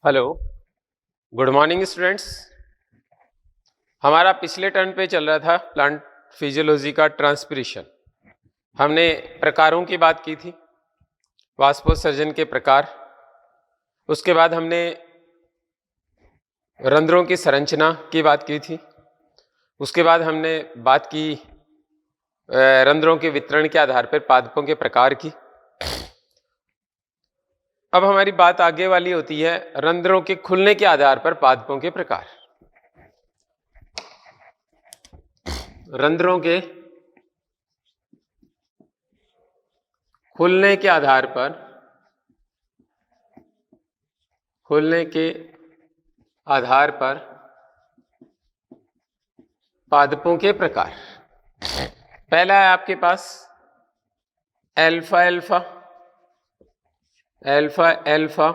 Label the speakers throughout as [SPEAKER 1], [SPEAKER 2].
[SPEAKER 1] Hello, good morning students. हमारा पिछले turn पे चल रहा था प्लांट फिजियोलॉजी का ट्रांसपिरेशन। हमने प्रकारों की बात की थी, वाष्पोत्सर्जन के प्रकार। उसके बाद हमने रंध्रों की संरचना की बात की थी। उसके बाद हमने बात की रंध्रों के वितरण के आधार पर पादपों के प्रकार की। अब हमारी बात आगे वाली होती है रंध्रों के खुलने के आधार पर पादपों के प्रकार। रंध्रों के खुलने के आधार पर पादपों के प्रकार। पहला है आपके पास अल्फा अल्फा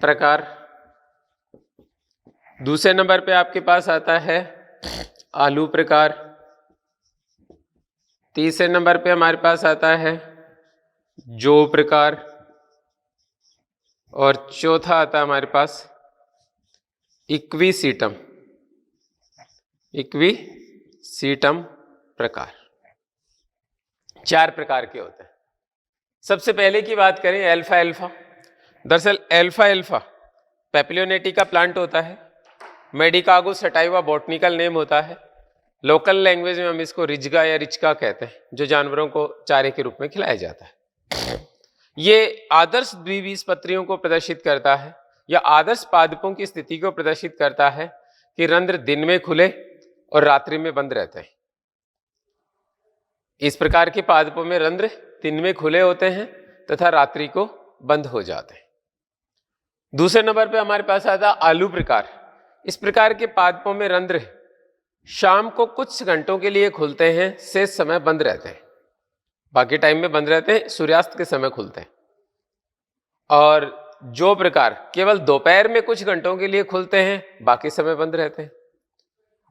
[SPEAKER 1] प्रकार। दूसरे नंबर पे आपके पास आता है आलू प्रकार। तीसरे नंबर पे हमारे पास आता है जो प्रकार। और चौथा आता है हमारे पास इक्विसीटम प्रकार। 4 प्रकार के होते हैं। सबसे पहले की बात करें अल्फा। दरअसल अल्फा पेपिलोनेटी का प्लांट होता है। मेडिकागो सटाइवा बॉटनिकल नेम होता है। लोकल लैंग्वेज में हम इसको रिजगा या रिचका कहते हैं, जो जानवरों को चारे के रूप में खिलाया जाता है। ये आदर्श द्विबीजपत्रियों को प्रदर्शित करता है या आदर्श पादपों की स्थिति को प्रदर्शित करता है कि रंध्र दिन में खुले और रात्रि में बंद रहते हैं। इस प्रकार के पादपों में रंध्र दिन में खुले होते हैं तथा रात्रि को बंद हो जाते हैं। दूसरे नंबर पे हमारे पास आता है आलू प्रकार। इस प्रकार के पादपों में रंध्र शाम को कुछ घंटों के लिए खुलते हैं, शेष समय बंद रहते हैं। बाकी टाइम में बंद रहते हैं, सूर्यास्त के समय खुलते हैं। और जो प्रकार केवल दोपहर में कुछ घंटों के लिए खुलते हैं, बाकी समय बंद रहते हैं।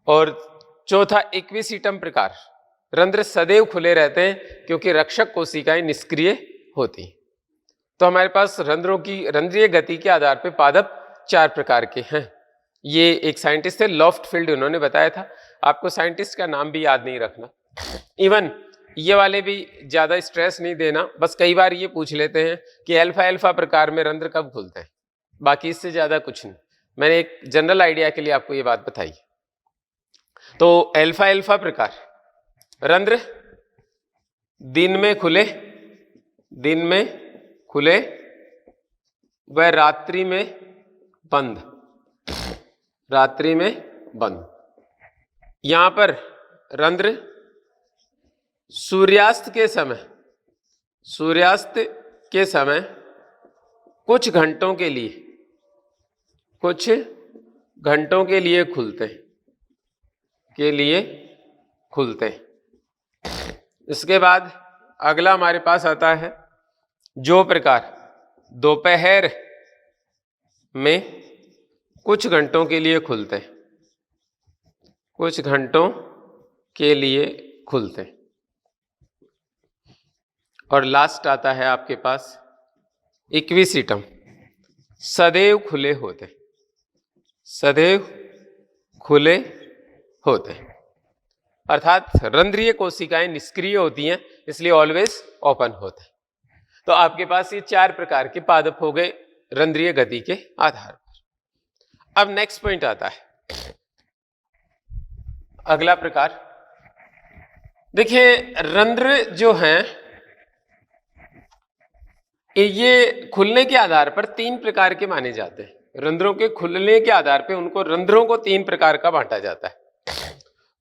[SPEAKER 1] और चौथा इक्विसीटम प्रकार, रंध्र सदैव खुले रहते हैं क्योंकि रक्षक कोशिकाएं निष्क्रिय होती हैं। तो हमारे पास रंध्रों की रंध्रीय गति के आधार पर पादप 4 प्रकार के हैं। ये एक साइंटिस्ट थे लॉफ्टफील्ड, उन्होंने बताया था। आपको साइंटिस्ट का नाम भी याद नहीं रखना। इवन ये वाले भी ज्यादा स्ट्रेस नहीं देना, बस कई बार ये पूछ लेते हैं कि अल्फा प्रकार में रंध्र कब खुलते हैं। बाकी इससे ज्यादा कुछ नहीं, मैंने एक जनरल आइडिया के लिए आपको ये बात बताई। तो अल्फा प्रकार, रंध्र दिन में खुले व रात्रि में बंद। यहां पर रंध्र सूर्यास्त के समय कुछ घंटों के लिए खुलते हैं। इसके बाद अगला हमारे पास आता है जो प्रकार, दोपहर में कुछ घंटों के लिए खुलते हैं। और लास्ट आता है आपके पास इक्विसीटम, सदैव खुले होते हैं। अर्थात रंध्रीय कोशिकाएं निष्क्रिय होती हैं, इसलिए ऑलवेज ओपन होते हैं। तो आपके पास ये 4 प्रकार के पादप हो गए रंध्रीय गति के आधार पर। अब नेक्स्ट पॉइंट आता है अगला प्रकार। देखिए, रंध्र जो हैं ये खुलने के आधार पर 3 प्रकार के माने जाते हैं। रंध्रों के खुलने के आधार पर उनको रंध्रों को 3 प्रकार का बांटा जाता है।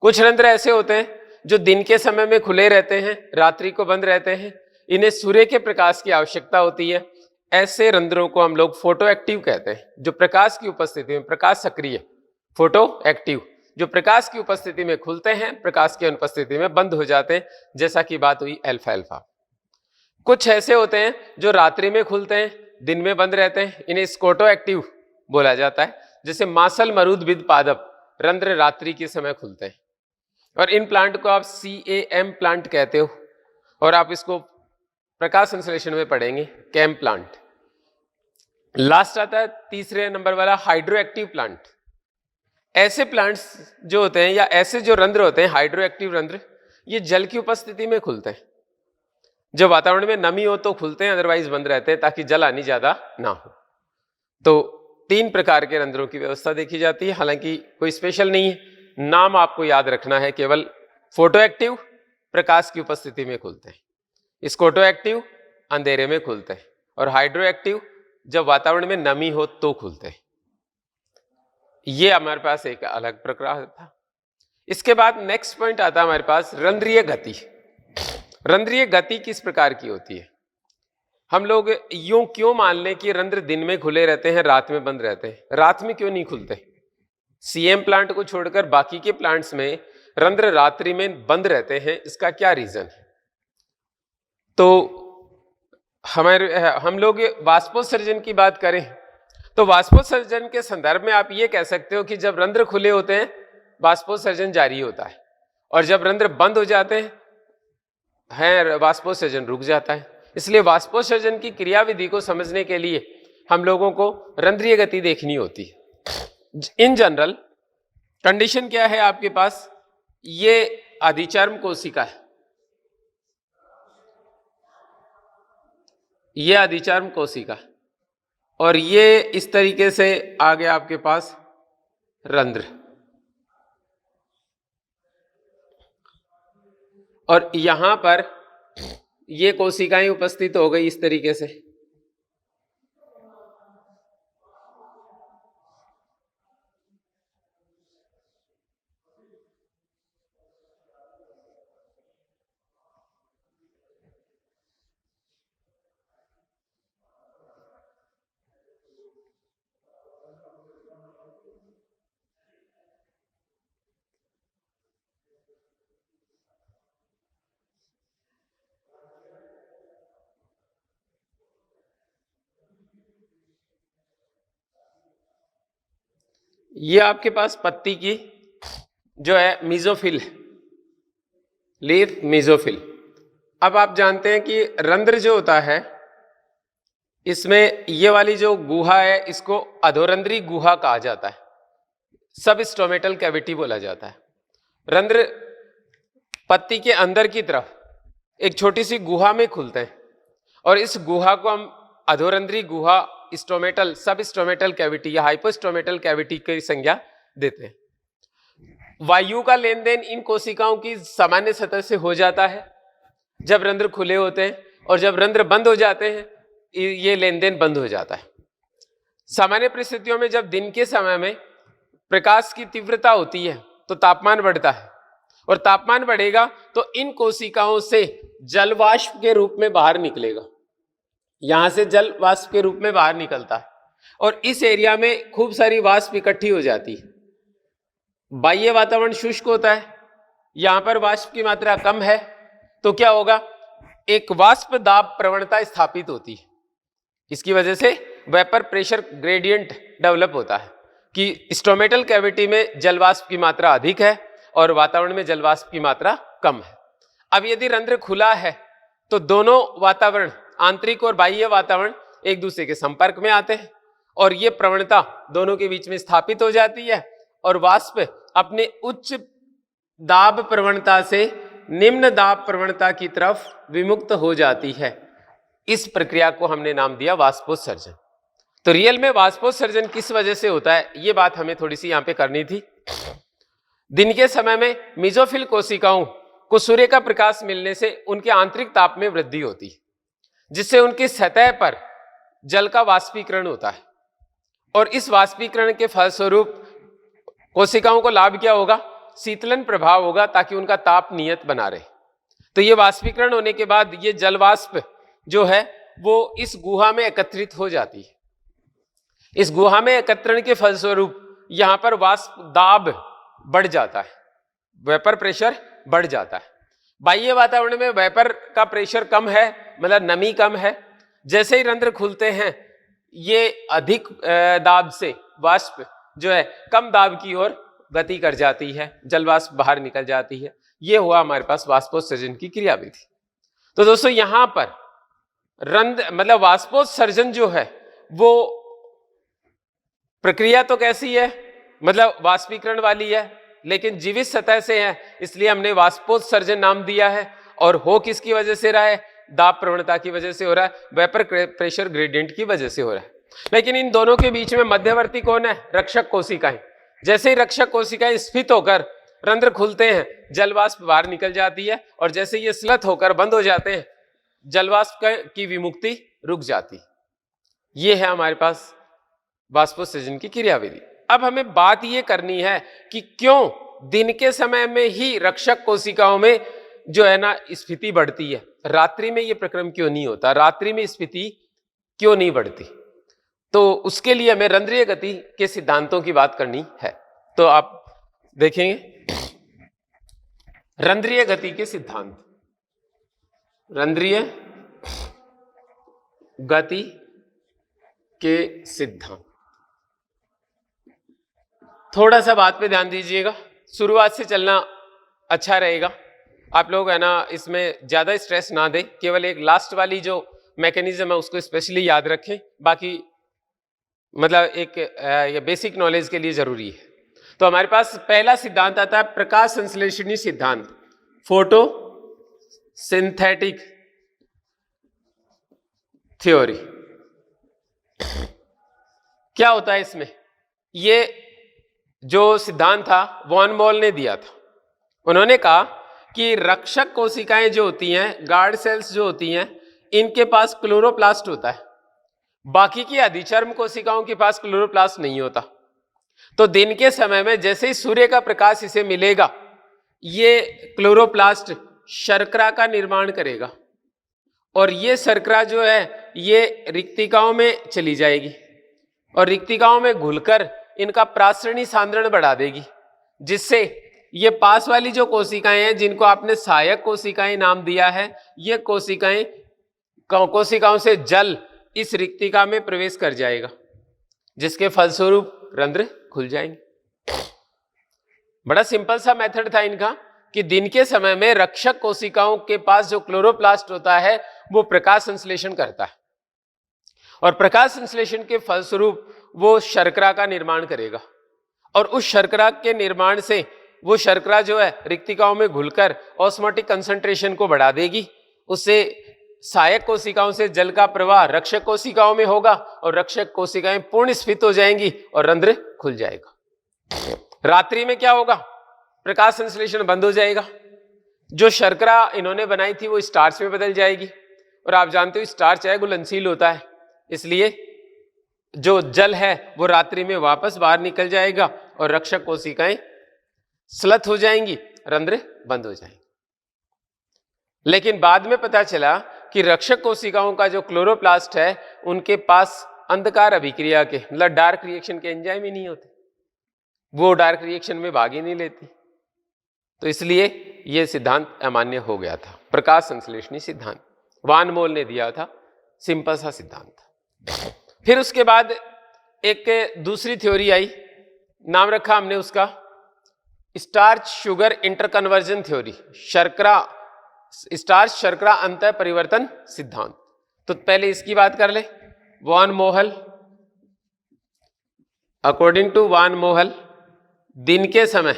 [SPEAKER 1] कुछ रंध्र ऐसे होते हैं जो दिन के समय में खुले रहते हैं, रात्रि को बंद रहते हैं। इन्हें सूर्य के प्रकाश की आवश्यकता होती है। ऐसे रंध्रों को हम लोग फोटो एक्टिव कहते हैं, जो प्रकाश की उपस्थिति में, प्रकाश सक्रिय, फोटो एक्टिव, जो प्रकाश की उपस्थिति में खुलते हैं, प्रकाश की अनुपस्थिति में बंद हो जाते हैं, जैसा कि बात हुई अल्फा। कुछ ऐसे होते हैं जो रात्रि में खुलते हैं, दिन में बंद रहते हैं, इन्हें स्कोटो एक्टिव बोला जाता है। जैसे मासल मरूदबिद पादप, रंध्र रात्रि के समय खुलते हैं। और इन प्लांट को आप CAM प्लांट कहते हो, और आप इसको प्रकाश संश्लेषण में पढ़ेंगे, कैम प्लांट। लास्ट आता है तीसरे नंबर वाला हाइड्रो एक्टिव प्लांट। ऐसे प्लांट्स जो होते हैं या ऐसे जो रंध्र होते हैं हाइड्रो एक्टिव रंध्र, ये जल की उपस्थिति में खुलते हैं। जब वातावरण में नमी हो तो खुलते हैं, अदरवाइज बंद रहते हैं ताकि जल हानि ज्यादा ना हो। तो 3 प्रकार के रंध्रों की व्यवस्था देखी जाती है, हालांकि कोई स्पेशल नहीं है, नाम आपको याद रखना है। केवल फोटो एक्टिव प्रकाश की उपस्थिति में खुलते हैं, स्कोटो एक्टिव अंधेरे में खुलते हैं, और हाइड्रो एक्टिव जब वातावरण में नमी हो तो खुलते हैं। ये हमारे पास एक अलग प्रकार था। इसके बाद नेक्स्ट पॉइंट आता है हमारे पास रंध्रीय गति। रंध्रीय गति किस प्रकार की होती है? हम लोग यूं क्यों मान लें कि रंध्र दिन में खुले रहते हैं, रात में बंद रहते हैं? रात में क्यों नहीं खुलते? सीएम प्लांट को छोड़कर बाकी के प्लांट्स में रंध्र रात्रि में बंद रहते हैं, इसका क्या रीजन है? तो हम लोग वाष्पोत्सर्जन की बात करें तो वाष्पोत्सर्जन के संदर्भ में आप ये कह सकते हो कि जब रंध्र खुले होते हैं वाष्पोत्सर्जन जारी होता है, और जब रंध्र बंद हो जाते हैं वाष्पोत्सर्जन रुक जाता है। इसलिए वाष्पोत्सर्जन की क्रियाविधि को समझने के लिए हम लोगों को रंध्रीय गति देखनी होती है। इन जनरल कंडीशन क्या है आपके पास? ये अधिचर्म कोशिका है, ये अधिचर्म कोशिका, और ये इस तरीके से आ गया आपके पास रंध्र, और यहां पर ये कोशिकाएं उपस्थित हो गई इस तरीके से। ये आपके पास पत्ती की जो है मीजोफिल, लीफ मीजोफिल। अब आप जानते हैं कि रंध्र जो होता है इसमें ये वाली जो गुहा है इसको अधोरंध्री गुहा कहा जाता है, सब स्टोमेटल कैविटी बोला जाता है। रंध्र पत्ती के अंदर की तरफ एक छोटी सी गुहा में खुलते हैं, और इस गुहा को हम अधोरंध्री गुहा, स्टोमेटल, सब स्टोमेटल कैविटी या हाइपोस्टोमेटल कैविटी की संज्ञा देते हैं। वायु का लेन देन इन कोशिकाओं की सामान्य सतह से हो जाता है जब रंध्र खुले होते हैं, और जब रंध्र बंद हो जाते हैं ये लेन देन बंद हो जाता है। सामान्य परिस्थितियों में जब दिन के समय में प्रकाश की तीव्रता होती है तो तापमान बढ़ता है, और तापमान बढ़ेगा तो इन कोशिकाओं से जल वाष्प के रूप में बाहर निकलेगा, यहां से जल वाष्प के रूप में बाहर निकलता है, और इस एरिया में खूब सारी वाष्प इकट्ठी हो जाती है। बाह्य वातावरण शुष्क होता है, यहां पर वाष्प की मात्रा कम है, तो क्या होगा? एक वाष्प दाब प्रवणता स्थापित होती है। इसकी वजह से वेपर प्रेशर ग्रेडियंट डेवलप होता है कि स्टोमेटल कैविटी में जल वाष्प की मात्रा अधिक है और वातावरण में जल वाष्प की मात्रा कम है। अब यदि रंध्र खुला है तो दोनों वातावरण, आंतरिक और बाह्य वातावरण, एक दूसरे के संपर्क में आते हैं, और ये प्रवणता दोनों के बीच में स्थापित हो जाती है, और वाष्प अपने उच्च दाब प्रवणता से निम्न दाब प्रवणता की तरफ विमुक्त हो जाती है। इस प्रक्रिया को हमने नाम दिया वाष्पोत्सर्जन। तो रियल में वाष्पोत्सर्जन किस वजह से होता है, ये बात हमें थोड़ी सी यहां पे करनी थी। दिन के समय में मीजोफिल कोशिकाओं को सूर्य का प्रकाश मिलने से उनके आंतरिक ताप में वृद्धि होती है, जिससे उनकी सतह पर जल का वाष्पीकरण होता है, और इस वाष्पीकरण के फलस्वरूप कोशिकाओं को लाभ क्या होगा? शीतलन प्रभाव होगा, ताकि उनका ताप नियत बना रहे। तो ये वाष्पीकरण होने के बाद ये जल वाष्प जो है वो इस गुहा में एकत्रित हो जाती है। इस गुहा में एकत्रण के फलस्वरूप यहां पर वाष्प दाब बढ़ जाता है, वेपर प्रेशर बढ़ जाता है। बाह्य वातावरण में वेपर का प्रेशर कम है, मतलब नमी कम है। जैसे ही रंध्र खुलते हैं ये अधिक दाब से वाष्प जो है कम दाब की ओर गति कर जाती है, जल वाष्प बाहर निकल जाती है। ये हुआ हमारे पास वाष्पोत्सर्जन की क्रियाविधि। तो दोस्तों यहां पर रंध्र मतलब वाष्पोत्सर्जन जो है वो प्रक्रिया तो कैसी है, मतलब वाष्पीकरण वाली है, लेकिन जीवित सतह से है, इसलिए हमने वाष्पोत्सर्जन नाम दिया है। और हो किसकी वजह से रहा है, दाब प्रवणता की वजह से हो रहा है, वेपर प्रेशर ग्रेडियंट की वजह से हो रहा है। लेकिन इन दोनों के बीच में मध्यवर्ती कौन है, रक्षक कोशिकाएं। जैसे ही रक्षक कोशिकाएं स्फीत होकर रंध्र खुलते हैं, जलवाष्प बाहर निकल जाती है, और जैसे ये स्लथ होकर बंद हो जाते हैं, जलवाष्प की विमुक्ति रुक जाती। ये है हमारे पास वाष्पोत्सर्जन की क्रियाविधि। अब हमें बात ये करनी है कि क्यों दिन के समय में ही रक्षक कोशिकाओं में जो है ना स्फीति बढ़ती है, रात्रि में ये प्रक्रम क्यों नहीं होता, रात्रि में स्फीति क्यों नहीं बढ़ती। तो उसके लिए हमें रंध्रीय गति के सिद्धांतों की बात करनी है। तो आप देखेंगे रंध्रीय गति के सिद्धांत, रंध्रीय गति के सिद्धांत। थोड़ा सा बात पे ध्यान दीजिएगा, शुरुआत से चलना अच्छा रहेगा। आप लोग है ना इसमें ज्यादा स्ट्रेस ना दें, केवल एक लास्ट वाली जो मैकेनिज्म है उसको स्पेशली याद रखें, बाकी मतलब एक ये बेसिक नॉलेज के लिए जरूरी है। तो हमारे पास पहला सिद्धांत आता है प्रकाश संश्लेषणी सिद्धांत, फोटो सिंथेटिक थ्योरी। क्या होता है इसमें, ये जो सिद्धांत था वॉन मोल ने दिया था। उन्होंने कहा कि रक्षक कोशिकाएं जो होती हैं, गार्ड सेल्स जो होती हैं, इनके पास क्लोरोप्लास्ट होता है, बाकी की अधिचर्म कोशिकाओं के पास क्लोरोप्लास्ट नहीं होता। तो दिन के समय में जैसे ही सूर्य का प्रकाश इसे मिलेगा, ये क्लोरोप्लास्ट शर्करा का निर्माण करेगा, और ये शर्करा जो है ये रिक्तिकाओं में चली जाएगी, और रिक्तिकाओं में घुलकर इनका प्रासरणी सांद्रण बढ़ा देगी, जिससे ये पास वाली जो कोशिकाएं हैं जिनको आपने सहायक कोशिकाएं नाम दिया है, ये कोशिकाओं से जल इस रिक्तिका में प्रवेश कर जाएगा, जिसके फलस्वरूप रंध्र खुल जाएंगे। बड़ा सिंपल सा मेथड था इनका कि दिन के समय में रक्षक कोशिकाओं के पास जो क्लोरोप्लास्ट होता है वो प्रकाश संश्लेषण करता है, और प्रकाश संश्लेषण के फलस्वरूप वो शर्करा का निर्माण करेगा, और उस शर्करा के निर्माण से वो शर्करा जो है रिक्तिकाओं में घुलकर ऑस्मोटिक कंसंट्रेशन को बढ़ा देगी। उससे सहायक कोशिकाओं से जल का प्रवाह रक्षक कोशिकाओं में होगा, और रक्षक कोशिकाएं पूर्ण स्फीत हो जाएंगी और रंध्र खुल जाएगा। रात्रि में क्या होगा, प्रकाश संश्लेषण बंद हो जाएगा, जो शर्करा इन्होंने बनाई थी वो स्टार्च में बदल जाएगी, और आप जानते हो स्टार्च है घुलनशील होता है, इसलिए जो जल है वो रात्रि में वापस बाहर निकल जाएगा और रक्षक कोशिकाएं स्लथ हो जाएंगी, रंध्र बंद हो जाएंगे। लेकिन बाद में पता चला कि रक्षक कोशिकाओं का जो क्लोरोप्लास्ट है उनके पास अंधकार अभिक्रिया के मतलब डार्क रिएक्शन के एंजाइम ही नहीं होते, वो डार्क रिएक्शन में भाग ही नहीं लेती। तो इसलिए यह सिद्धांत अमान्य हो गया था, प्रकाश संश्लेषणी सिद्धांत वान मोल ने दिया था, सिंपल सा सिद्धांत था। फिर उसके बाद एक दूसरी थ्योरी आई, नाम रखा हमने उसका starch sugar interconversion theory, starch शर्करा अंतः परिवर्तन सिद्धांत। तो पहले इसकी बात कर ले। वान मोहल, अकॉर्डिंग टू वान मोहल, दिन के समय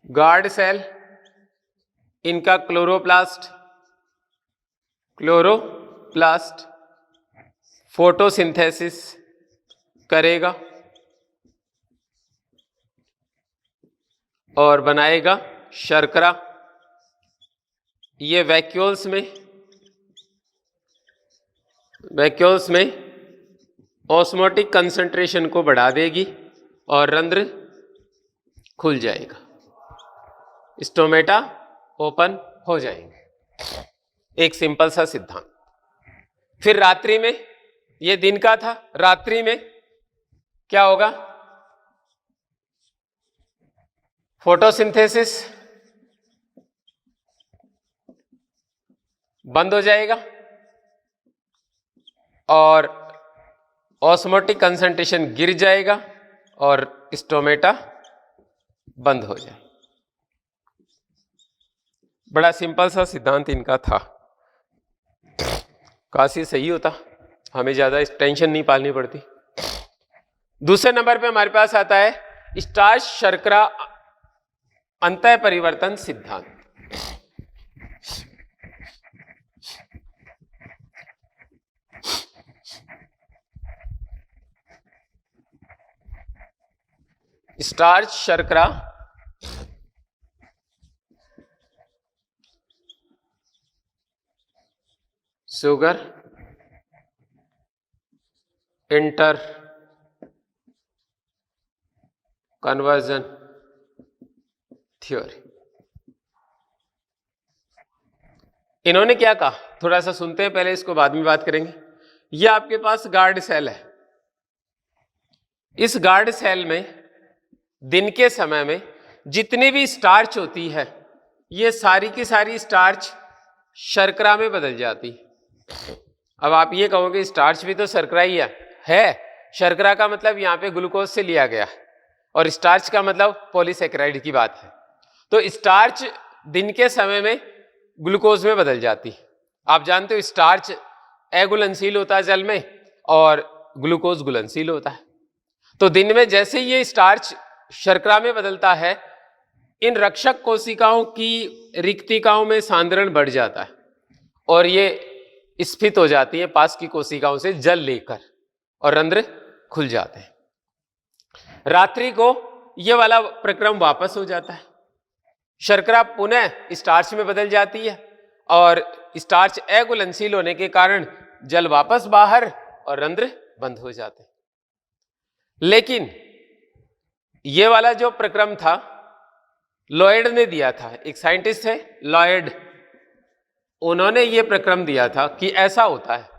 [SPEAKER 1] गार्ड सेल इनका क्लोरोप्लास्ट फोटोसिंथेसिस करेगा और बनाएगा शर्करा। ये वैक्यूल्स में ऑस्मोटिक कंसंट्रेशन को बढ़ा देगी और रंध्र खुल जाएगा, स्टोमेटा ओपन हो जाएंगे। एक सिंपल सा सिद्धांत। फिर रात्रि में, ये दिन का था, रात्रि में क्या होगा, फोटोसिंथेसिस बंद हो जाएगा और ऑस्मोटिक कंसंट्रेशन गिर जाएगा और स्टोमेटा बंद हो जाए। बड़ा सिंपल सा सिद्धांत इनका था, काशी सही होता, हमें ज्यादा टेंशन नहीं पालनी पड़ती। दूसरे नंबर पे हमारे पास आता है स्टार्च शर्करा अंतः परिवर्तन सिद्धांत। स्टार्च शर्करा शुगर इंटर कन्वर्जन थ्योरी। इन्होंने क्या कहा, थोड़ा सा सुनते हैं पहले, इसको बाद में बात करेंगे। ये आपके पास गार्ड सेल है। इस गार्ड सेल में दिन के समय में जितनी भी स्टार्च होती है, ये सारी की सारी स्टार्च शर्करा में बदल जाती है। अब आप ये कहोगे स्टार्च भी तो शर्करा ही है। शर्करा का मतलब यहाँ पे ग्लूकोज से लिया गया है और स्टार्च का मतलब पॉलीसेकेराइड की बात है। तो स्टार्च दिन के समय में ग्लूकोज में बदल जाती है। आप जानते हो स्टार्च अघुलनशील होता है जल में और ग्लूकोज घुलनशील होता है। तो दिन में जैसे ये स्टार्च शर्करा में बदलता है, इन रक्षक कोशिकाओं की रिक्तिकाओं में सांद्रण बढ़ जाता है और ये स्फीत हो जाती है पास की कोशिकाओं से जल लेकर और रंध्र खुल जाते हैं। रात्रि को ये वाला प्रक्रम वापस हो जाता है, शर्करा पुनः स्टार्च में बदल जाती है और स्टार्च अघुलनशील होने के कारण जल वापस बाहर और रंध्र बंद हो जाते हैं। लेकिन ये वाला जो प्रक्रम था लॉयड ने दिया था, एक साइंटिस्ट है लॉयड, उन्होंने ये प्रक्रम दिया था कि ऐसा होता है।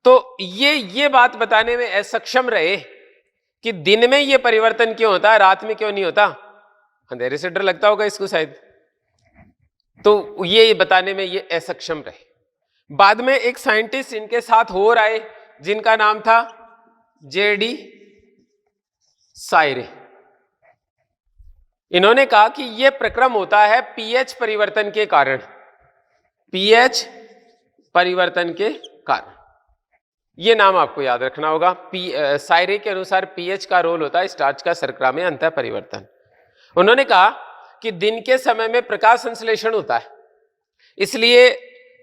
[SPEAKER 1] तो ये बात बताने में असक्षम रहे कि दिन में ये परिवर्तन क्यों होता है, रात में क्यों नहीं होता। अंधेरे से डर लगता होगा इसको शायद, तो ये बताने में ये असक्षम रहे। बाद में एक साइंटिस्ट इनके साथ और आए जिनका नाम था जेडी सायरे। इन्होंने कहा कि यह प्रक्रम होता है पीएच परिवर्तन के कारण, पीएच परिवर्तन के कारण। यह नाम आपको याद रखना होगा। सायरे के अनुसार पीएच का रोल होता है स्टार्च का शर्करा में अंतः परिवर्तन। उन्होंने कहा कि दिन के समय में प्रकाश संश्लेषण होता है, इसलिए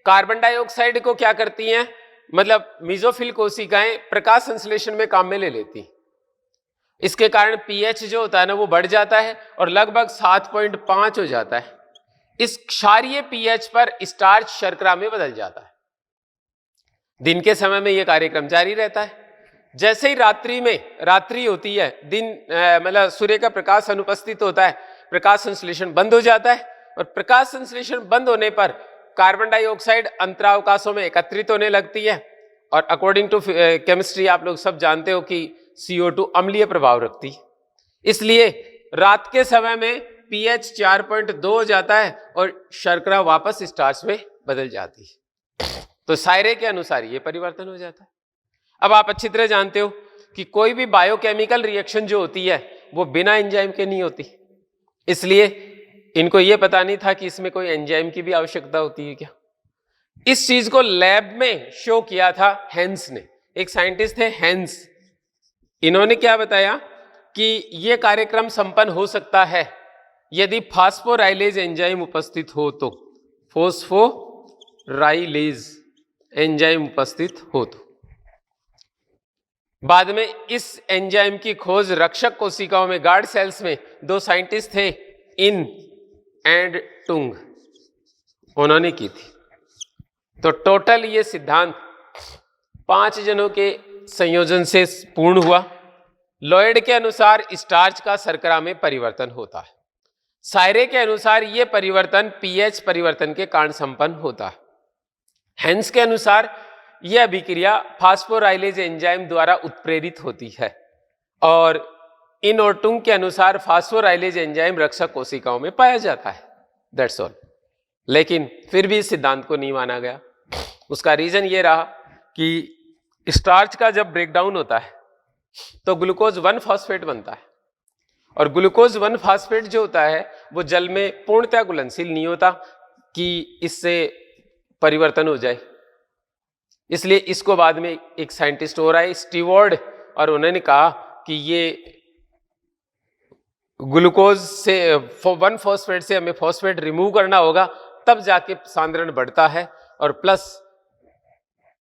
[SPEAKER 1] कार्बन डाइऑक्साइड को क्या करती हैं, मतलब मेसोफिल कोशिकाएं प्रकाश संश्लेषण में काम में ले लेती हैं। इसके कारण पीएच जो होता है ना वो बढ़ जाता है और लगभग 7.5 हो जाता है। इस क्षारीय पीएच पर स्टार्च शर्करा में बदल जाता है। दिन के समय में यह कार्यक्रम जारी रहता है। जैसे ही रात्रि होती है, दिन मतलब सूर्य का प्रकाश अनुपस्थित होता है, प्रकाश संश्लेषण बंद हो जाता है और प्रकाश संश्लेषण बंद होने पर कार्बन डाइऑक्साइड अंतरावकाशों में एकत्रित होने लगती है और अकॉर्डिंग टू केमिस्ट्री आप लोग सब जानते हो कि CO2 अम्लीय प्रभाव रखती है। इसलिए रात के समय में पीएच 4.2 हो जाता है और शर्करा वापस स्टार्च में बदल जाती है। तो सायरे के अनुसार ये परिवर्तन हो जाता है। अब आप अच्छी तरह जानते हो कि कोई भी बायोकेमिकल रिएक्शन जो होती है वो बिना एंजाइम के नहीं होती, इसलिए इनको ये पता नहीं था कि इसमें कोई एंजाइम की भी आवश्यकता होती है क्या। इस चीज को लैब में शो किया था हेंस ने, एक साइंटिस्ट थे हेंस। इन्होंने क्या बताया कि यह कार्यक्रम संपन्न हो सकता है यदि फास्फोराइलेज एंजाइम उपस्थित हो तो, फास्फोराइलेज एंजाइम उपस्थित हो तो। बाद में इस एंजाइम की खोज रक्षक कोशिकाओं में, गार्ड सेल्स में, दो साइंटिस्ट थे इन एंड टुंग, उन्होंने की थी। तो टोटल ये सिद्धांत 5 जनों के संयोजन से पूर्ण हुआ। लॉयड के अनुसार स्टार्च का शर्करा में परिवर्तन होता है। सायरे के अनुसार यह परिवर्तन पीएच परिवर्तन के कारण संपन्न होता है। हेंस के अनुसार यह अभिक्रिया फास्फोराइलेज एंजाइम द्वारा उत्प्रेरित होती है और इन और टुंग के अनुसार फास्फोराइलेज एंजाइम रक्षक कोशिकाओं में पाया जाता है। That's all. लेकिन फिर भी इस सिद्धांत को नहीं माना गया। उसका रीजन ये रहा कि स्टार्च का जब ब्रेकडाउन होता है तो ग्लूकोज 1 फॉस्फेट बनता है और ग्लूकोज 1 फास्फेट जो होता है वो जल में पूर्णतः घुलनशील नहीं होता कि इससे परिवर्तन हो जाए, इसलिए इसको बाद में एक साइंटिस्ट और आए स्टीवर्ड, और उन्होंने कहा कि ये ग्लूकोज से 1 फास्फेट से हमें फास्फेट रिमूव करना होगा, तब जाके सांद्रण बढ़ता है, और प्लस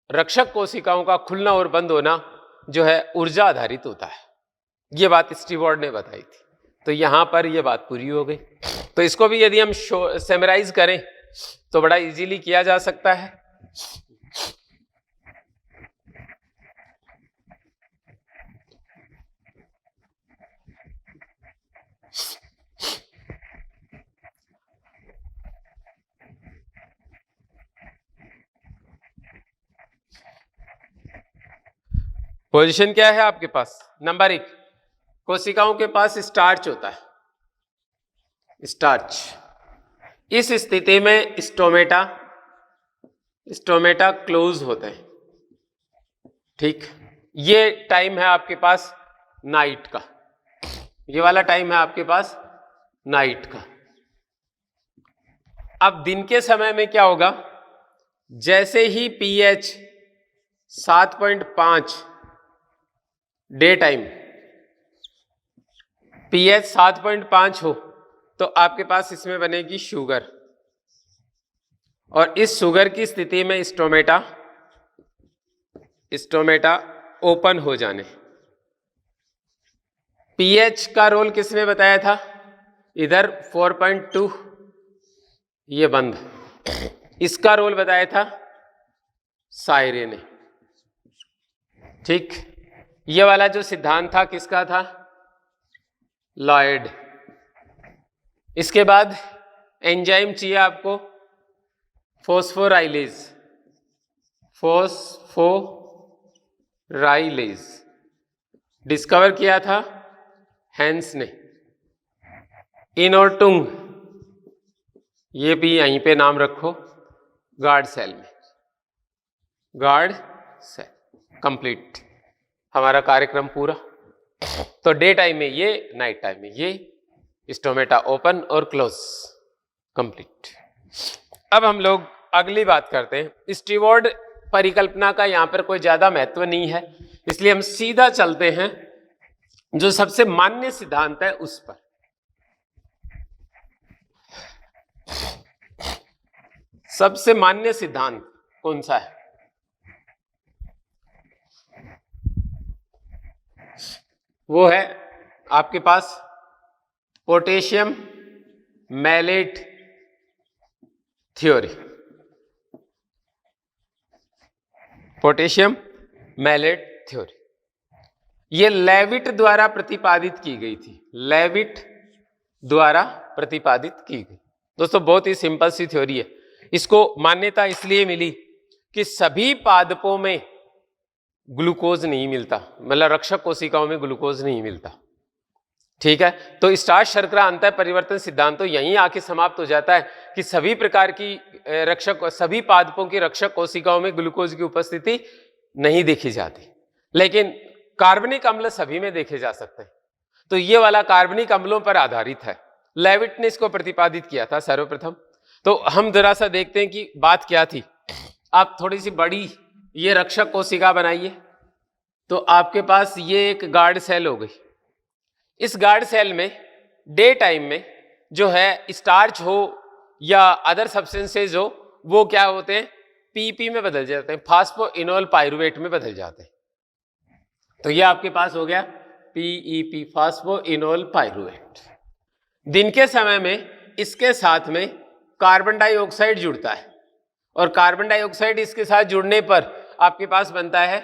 [SPEAKER 1] रक्षक कोशिकाओं का खुलना और बंद होना जो है ऊर्जा आधारित होता है। ये बात स्टीवर्ड ने बताई थी। तो यहां पर ये बात पूरी हो गई। तो इसको भी यदि हम समराइज करें तो बड़ा इजीली किया जा सकता है। पोजीशन क्या है आपके पास? नंबर 1, कोशिकाओं के पास स्टार्च होता है, स्टार्च। इस स्थिति में स्टोमेटा क्लोज होते हैं, ठीक। ये टाइम है आपके पास नाइट का, ये वाला टाइम है आपके पास नाइट का। अब दिन के समय में क्या होगा? जैसे ही पीएच 7.5 डे टाइम, पीएच 7.5 हो तो आपके पास इसमें बनेगी शुगर, और इस शुगर की स्थिति में स्टोमेटा ओपन हो जाने। पीएच का रोल किसने बताया था? इधर 4.2 ये बंद, इसका रोल बताया था सायरे ने, ठीक। ये वाला जो सिद्धांत था किसका था? लॉयड। इसके बाद एंजाइम चाहिए आपको फोस्फोराइलेज, डिस्कवर किया था हैंस ने। इन और टुंग, ये भी यहीं पे नाम रखो, गार्ड सेल में, गार्ड सेल। कंप्लीट हमारा कार्यक्रम पूरा। तो डे टाइम में ये, नाइट टाइम में ये, स्टोमेटा ओपन और क्लोज, कंप्लीट। अब हम लोग अगली बात करते हैं। स्टीवर्ड परिकल्पना का यहां पर कोई ज्यादा महत्व नहीं है, इसलिए हम सीधा चलते हैं जो सबसे मान्य सिद्धांत है उस पर। सबसे मान्य सिद्धांत कौन सा है? वो है आपके पास potassium malate theory. Potassium malate theory ये लेविट द्वारा प्रतिपादित की गई थी, लेविट द्वारा प्रतिपादित की गई। दोस्तों बहुत ही सिंपल सी थ्योरी है। इसको मान्यता इसलिए मिली कि सभी पादपों में ग्लूकोज नहीं मिलता, मतलब रक्षक कोशिकाओं में ग्लूकोज नहीं मिलता, ठीक है। तो स्टार्च शर्करा अंतः परिवर्तन सिद्धांत तो यहीं आके समाप्त हो जाता है कि सभी प्रकार की सभी पादपों की रक्षक कोशिकाओं में ग्लूकोज की उपस्थिति नहीं देखी जाती, लेकिन कार्बनिक अम्ल सभी में देखे जा सकते हैं। तो ये वाला कार्बनिक अम्लों पर आधारित है। लेविट ने इसको प्रतिपादित किया था सर्वप्रथम। तो हम जरा सा देखते हैं कि बात क्या थी। आप थोड़ी सी बड़ी ये रक्षक कोशिका बनाइए, तो आपके पास ये एक गार्ड सेल हो गई। इस गार्ड सेल में डे टाइम में जो है स्टार्च हो या अदर सब्सटेंसेज हो, वो क्या होते हैं? पीपी में बदल जाते हैं, फास्फोइनोल पाइरुवेट में बदल जाते हैं। तो ये आपके पास हो गया पीईपी, फास्फोइनोल पाइरुवेट। दिन के समय में इसके साथ में कार्बन डाइऑक्साइड जुड़ता है, और कार्बन डाइऑक्साइड इसके साथ जुड़ने पर आपके पास बनता है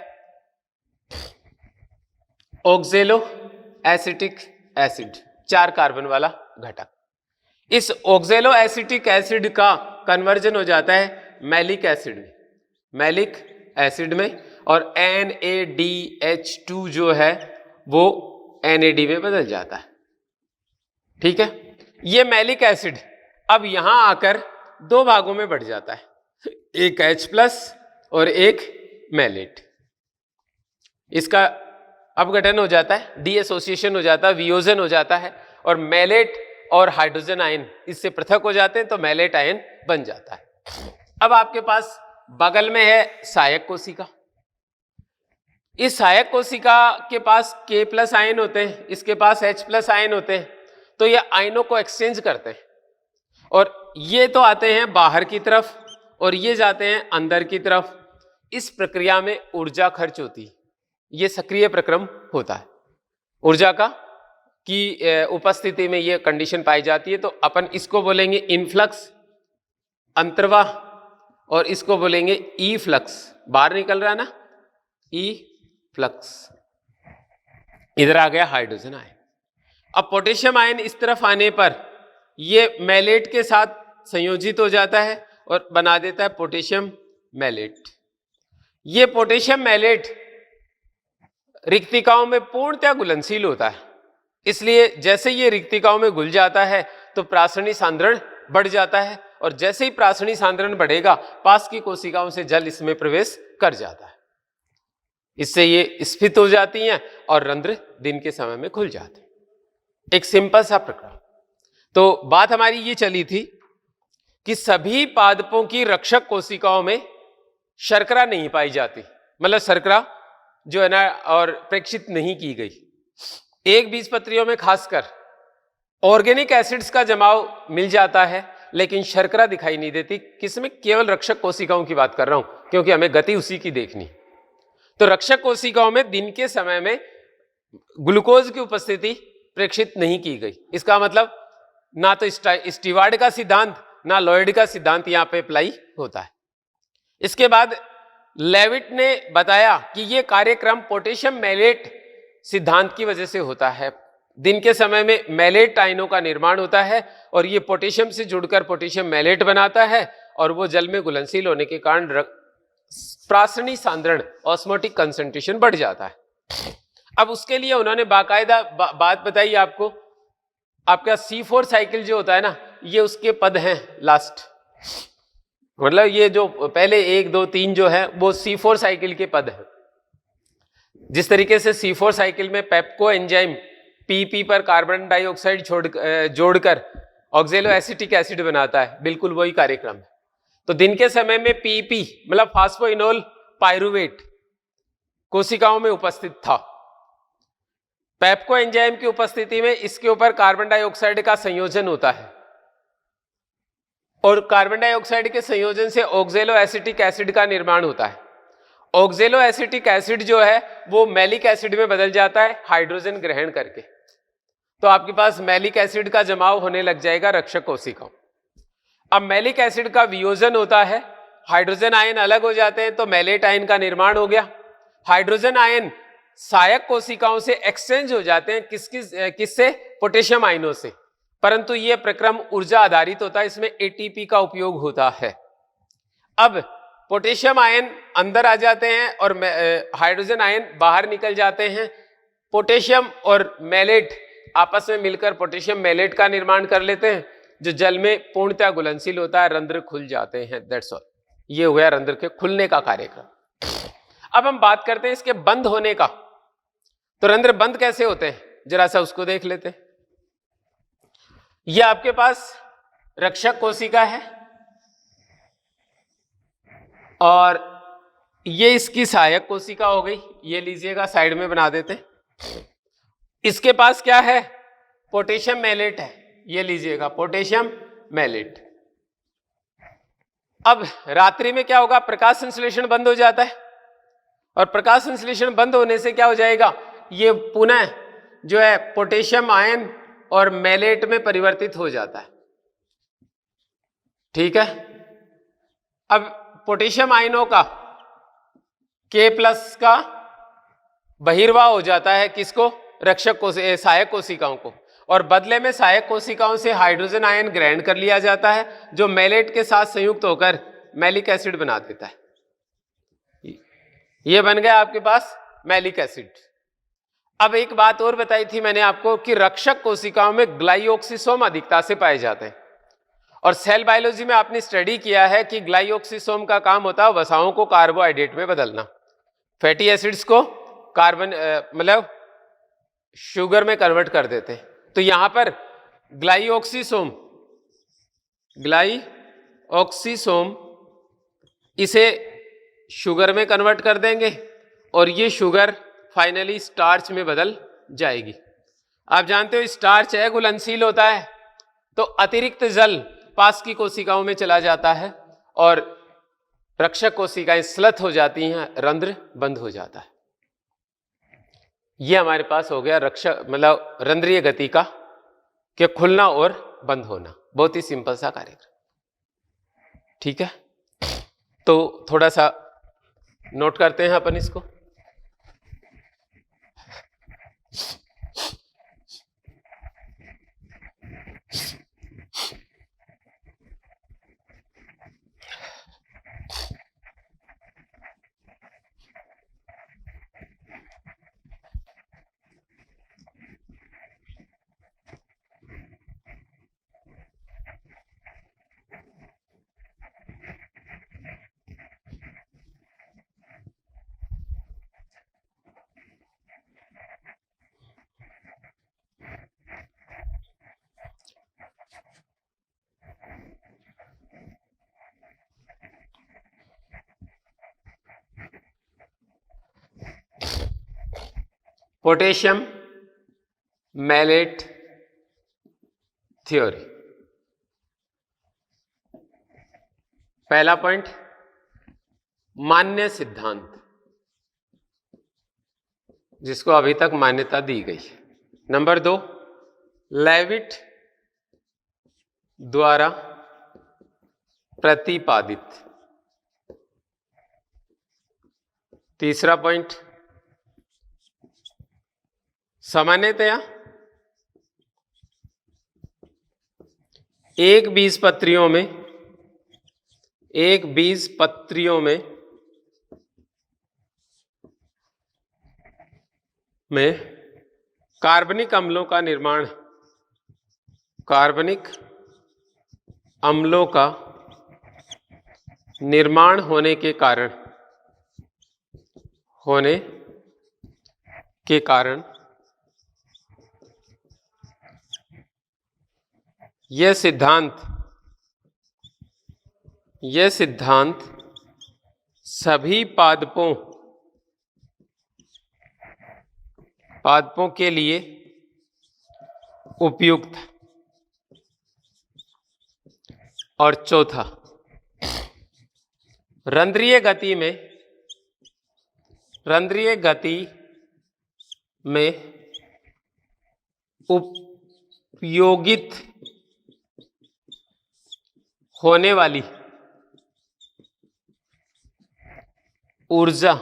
[SPEAKER 1] ऑक्जेलो एसिटिक एसिड, 4 कार्बन वाला घटक। इस ऑक्जेलो एसिटिक एसिड का कन्वर्जन हो जाता है मैलिक एसिड में, और NaDH2 जो है वो NAD में बदल जाता है, ठीक है। ये मैलिक एसिड अब यहां आकर 2 भागों में बढ़ जाता है, एक H+ और एक मैलेट। इसका अपघटन हो जाता है, डी एसोसिएशन हो जाता है, वियोजन हो जाता है और मैलेट और हाइड्रोजन आयन इससे पृथक हो जाते हैं तो मैलेट आयन बन जाता है। अब आपके पास बगल में है सहायक कोशिका। इस सहायक कोशिका के पास K+ आयन होते हैं, इसके पास H+ आयन होते हैं, तो ये आयनों को एक्सचेंज करते हैं और ये तो आते हैं बाहर की तरफ और ये जाते हैं अंदर की तरफ। इस प्रक्रिया में ऊर्जा खर्च होती है, ये सक्रिय प्रक्रम होता है। ऊर्जा का की उपस्थिति में ये कंडीशन पाई जाती है, तो अपन इसको बोलेंगे इनफ्लक्स, अंतर्वाह, और इसको बोलेंगे ई फ्लक्स। बाहर निकल रहा है ना, ई फ्लक्स। इधर आ गया हाइड्रोजन आयन। अब पोटेशियम आयन इस तरफ आने पर ये मैलेट के साथ संयोजित हो जाता है और बना देता है पोटेशियम मैलेट। ये पोटेशियम मैलेट रिक्तिकाओं में पूर्णतः घुलनशील होता है, इसलिए जैसे ये रिक्तिकाओं में घुल जाता है तो प्रासरणी सांद्रण बढ़ जाता है और जैसे ही प्रासरणी सांद्रण बढ़ेगा पास की कोशिकाओं से जल इसमें प्रवेश कर जाता है। इससे ये स्फीत हो जाती हैं और रंध्र दिन के समय में खुल जाते हैं। एक सिंपल सा प्रक्रम। तो बात हमारी ये चली थी कि सभी पादपों की रक्षक कोशिकाओं में शर्करा नहीं पाई जाती, मतलब शर्करा जो है ना और प्रेक्षित नहीं की गई। एक बीजपत्रियों में खासकर ऑर्गेनिक एसिड्स का जमाव मिल जाता है लेकिन शर्करा दिखाई नहीं देती। किसमें? केवल रक्षक कोशिकाओं की बात कर रहा हूं क्योंकि हमें गति उसी की देखनी। तो रक्षक कोशिकाओं में दिन के समय में ग्लूकोज की उपस्थिति प्रेक्षित नहीं की गई। इसका मतलब ना तो स्टीवार्ड का सिद्धांत ना लॉयड का सिद्धांत यहां पे अप्लाई होता है। इसके बाद लेविट ने बताया कि यह कार्यक्रम पोटेशियम मैलेट सिद्धांत की वजह से होता है। दिन के समय में मैलेट आयनों का निर्माण होता है और ये पोटेशियम से जुड़कर पोटेशियम मैलेट बनाता है और वो जल में घुलनशील होने के कारण प्रासरणी सांद्रण ऑस्मोटिक कंसंट्रेशन बढ़ जाता है। अब उसके लिए उन्होंने बाकायदा बात बताई आपको। आपका C4 साइकिल जो होता है ना, ये उसके पद हैं लास्ट, मतलब ये जो पहले 1 2 3 जो है वो C4 साइकिल के पद है। जिस तरीके से C4 साइकिल में पेप्को एंजाइम PP पर कार्बन डाइऑक्साइड जोड़कर ऑक्जेलो एसिटिक एसिड बनाता है, बिल्कुल वही कार्यक्रम है। तो दिन के समय में PP मतलब फास्फोइनोल पायरुवेट कोशिकाओं में उपस्थित था। पेप्को एंजाइम की उपस्थिति में इसके ऊपर कार्बन डाइऑक्साइड का संयोजन होता है और कार्बन डाइऑक्साइड के संयोजन से ऑक्जेलो एसिटिक एसिड का निर्माण होता है। ऑक्जेलो एसिटिक एसिड जो है वो मैलिक एसिड में बदल जाता है हाइड्रोजन ग्रहण करके। तो आपके पास मैलिक एसिड का जमाव होने लग जाएगा रक्षक कोशिकाओं। अब मैलिक एसिड का वियोजन होता है, हाइड्रोजन आयन अलग हो जाते हैं तो मैलेट आयन का निर्माण हो गया। हाइड्रोजन आयन सहायक कोशिकाओं से एक्सचेंज हो जाते हैं किससे? पोटेशियम आयनों से। परंतु यह प्रक्रम ऊर्जा आधारित होता है, इसमें एटीपी का उपयोग होता है। अब पोटेशियम आयन अंदर आ जाते हैं और हाइड्रोजन आयन बाहर निकल जाते हैं। पोटेशियम और मैलेट आपस में मिलकर पोटेशियम मैलेट का निर्माण कर लेते हैं जो जल में पूर्णतः घुलनशील होता है, रंध्र खुल जाते हैं। That's all. ये हो गया रंध्र के खुलने का कार्यक्रम। अब हम बात करते हैं इसके बंद होने का। तो रंध्र बंद कैसे होते हैं, जरा सा उसको देख लेते हैं। यह आपके पास रक्षक कोशिका है और ये इसकी सहायक कोशिका हो गई। ये लीजिएगा, साइड में बना देते हैं। इसके पास क्या है? पोटेशियम मैलेट है। ये लीजिएगा, पोटेशियम मैलेट। अब रात्रि में क्या होगा? प्रकाश संश्लेषण बंद हो जाता है और प्रकाश संश्लेषण बंद होने से क्या हो जाएगा? ये पुनः जो है पोटेशियम आयन और मैलेट में परिवर्तित हो जाता है। ठीक है। अब पोटेशियम आयनों का K+ का बहिर्वाह हो जाता है किसको? रक्षक सहायक कोशिकाओं को, और बदले में सहायक कोशिकाओं से हाइड्रोजन आयन ग्रहण कर लिया जाता है जो मैलेट के साथ संयुक्त होकर मैलिक एसिड बना देता है। ये बन गया आपके पास मैलिक एसिड। अब एक बात और बताई थी मैंने आपको कि रक्षक कोशिकाओं में ग्लाइऑक्सिसोम अधिकता से पाए जाते हैं और सेल बायोलॉजी में आपने स्टडी किया है कि ग्लाइऑक्सिसोम का काम होता है वसाओं को कार्बोहाइड्रेट में बदलना, फैटी एसिड्स को कार्बन मतलब शुगर में कन्वर्ट कर देते हैं। तो यहां पर ग्लाइऑक्सीसोम इसे शुगर में कन्वर्ट कर देंगे और ये शुगर फाइनली स्टार्च में बदल जाएगी। आप जानते हो स्टार्च है घुलनशील होता है, तो अतिरिक्त जल पास की कोशिकाओं में चला जाता है और रक्षक कोशिकाएं स्लथ हो जाती हैं, रंध्र बंद हो जाता है। ये हमारे पास हो गया रक्षक मतलब रंध्रीय गति का कि खुलना और बंद होना। बहुत ही सिंपल सा कार्यक्रम, ठीक है। तो थोड़ा सा नोट करते हैं अपन इसको। Potassium malate theory. पहला पॉइंट मान्य सिद्धांत, जिसको अभी तक मान्यता दी गई है। नंबर 2 लेविट द्वारा प्रतिपादित। तीसरा पॉइंट सामान्यतया एक बीजपत्रियों में कार्बनिक अम्लों का निर्माण होने के कारण यह सिद्धांत सभी पादपों के लिए उपयुक्त है। और चौथा रंध्रीय गति में उपयोगित होने वाली ऊर्जा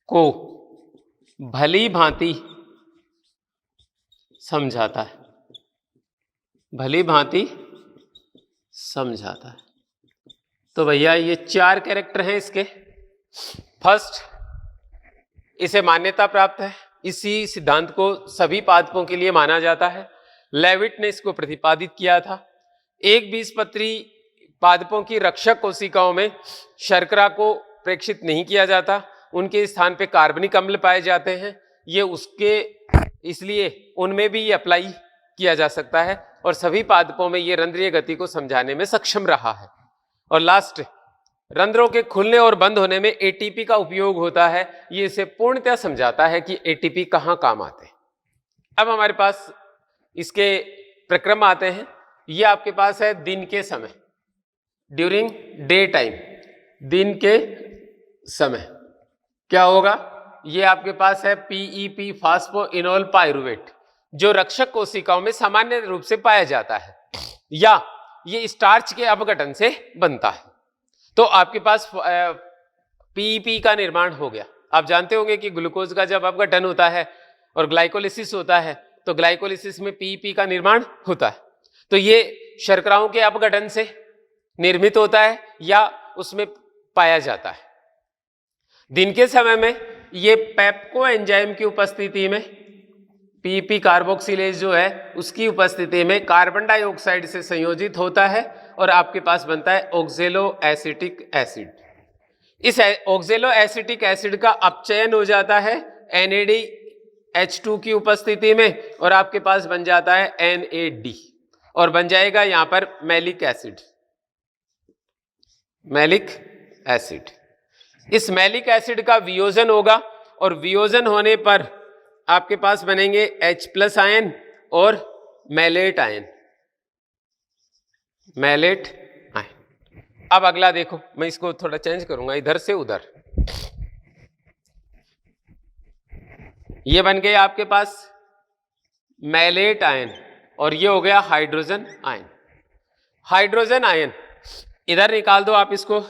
[SPEAKER 1] को भली भांति समझाता है। तो भैया ये 4 कैरेक्टर हैं इसके। फर्स्ट, इसे मान्यता प्राप्त है, इसी सिद्धांत को सभी पादपों के लिए माना जाता है। लेविट ने इसको प्रतिपादित किया था। एक बीजपत्री पादपों की रक्षक कोशिकाओं में शर्करा को प्रेक्षित नहीं किया जाता, उनके स्थान पे कार्बनिक अम्ल पाए जाते हैं। ये इसलिए उनमें भी ये अप्लाई किया जा सकता है और सभी पादपों में ये रंध्रीय गति को समझाने में सक्षम रहा है। और लास्ट, रंध्रों के खुलने और बंद होने में एटीपी का उपयोग होता है। ये इसे पूर्णतः समझाता है कि एटीपी कहाँ काम आते हैं। अब हमारे पास इसके प्रक्रम आते हैं। ये आपके पास है दिन के समय, ड्यूरिंग डे टाइम, दिन के समय क्या होगा। ये आपके पास है पीईपी फास्फोइनोल पाइरुवेट, जो रक्षक कोशिकाओं में सामान्य रूप से पाया जाता है या ये स्टार्च के अपघटन से बनता है। तो आपके पास पीईपी का निर्माण हो गया। आप जानते होंगे कि ग्लूकोज का जब अपघटन होता है और ग्लाइकोलिसिस होता है तो ग्लाइकोलिसिस में पीईपी का निर्माण होता है। तो ये शर्कराओं के अपघटन से निर्मित होता है या उसमें पाया जाता है। दिन के समय में ये पेप्को एंजाइम की उपस्थिति में पीपी कार्बोक्सिलेज जो है उसकी उपस्थिति में कार्बन डाइऑक्साइड से संयोजित होता है और आपके पास बनता है ऑक्जेलो एसिटिक एसिड। इस ऑक्जेलो एसिटिक एसिड का अपचयन हो जाता है NADH2 की उपस्थिति में और आपके पास बन जाता है NAD और बन जाएगा यहां पर मैलिक एसिड। मैलिक एसिड, इस मैलिक एसिड का वियोजन होगा और वियोजन होने पर आपके पास बनेंगे H+ आयन और मैलेट आयन। Mallet ion. अब अगला देखो, मैं इसको थोड़ा चेंज करूंगा इधर से उधर। ये बन गए आपके पास मैलेट आयन और ये हो गया हाइड्रोजन आयन। हाइड्रोजन आयन इधर निकाल दो आप इसको।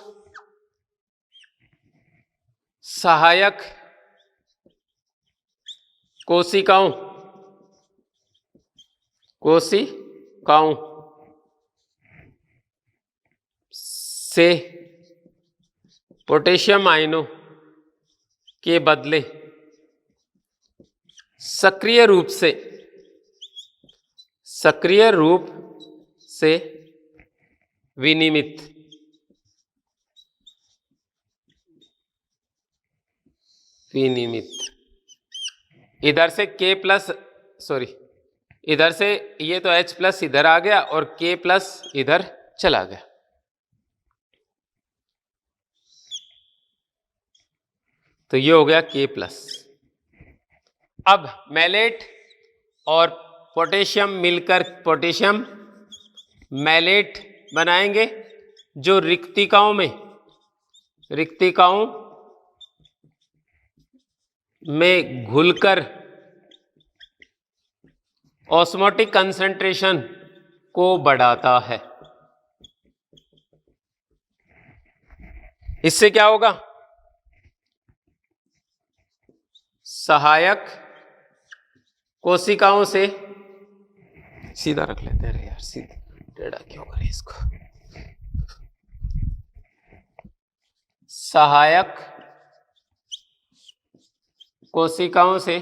[SPEAKER 1] सहायक कोशिकाओं से पोटेशियम आयनों के बदले सक्रिय रूप से विनिमित इधर से इधर से ये तो H+ इधर आ गया और K+ इधर चला गया। तो ये हो गया K+। अब मैलेट और पोटेशियम मिलकर पोटेशियम मैलेट बनाएंगे जो रिक्तिकाओं में घुलकर ऑस्मोटिक कंसंट्रेशन को बढ़ाता है। इससे क्या होगा? सहायक कोशिकाओं से, सीधा रख लेते हैं यार, सीधा टेढ़ा क्यों करें इसको। सहायक कोशिकाओं से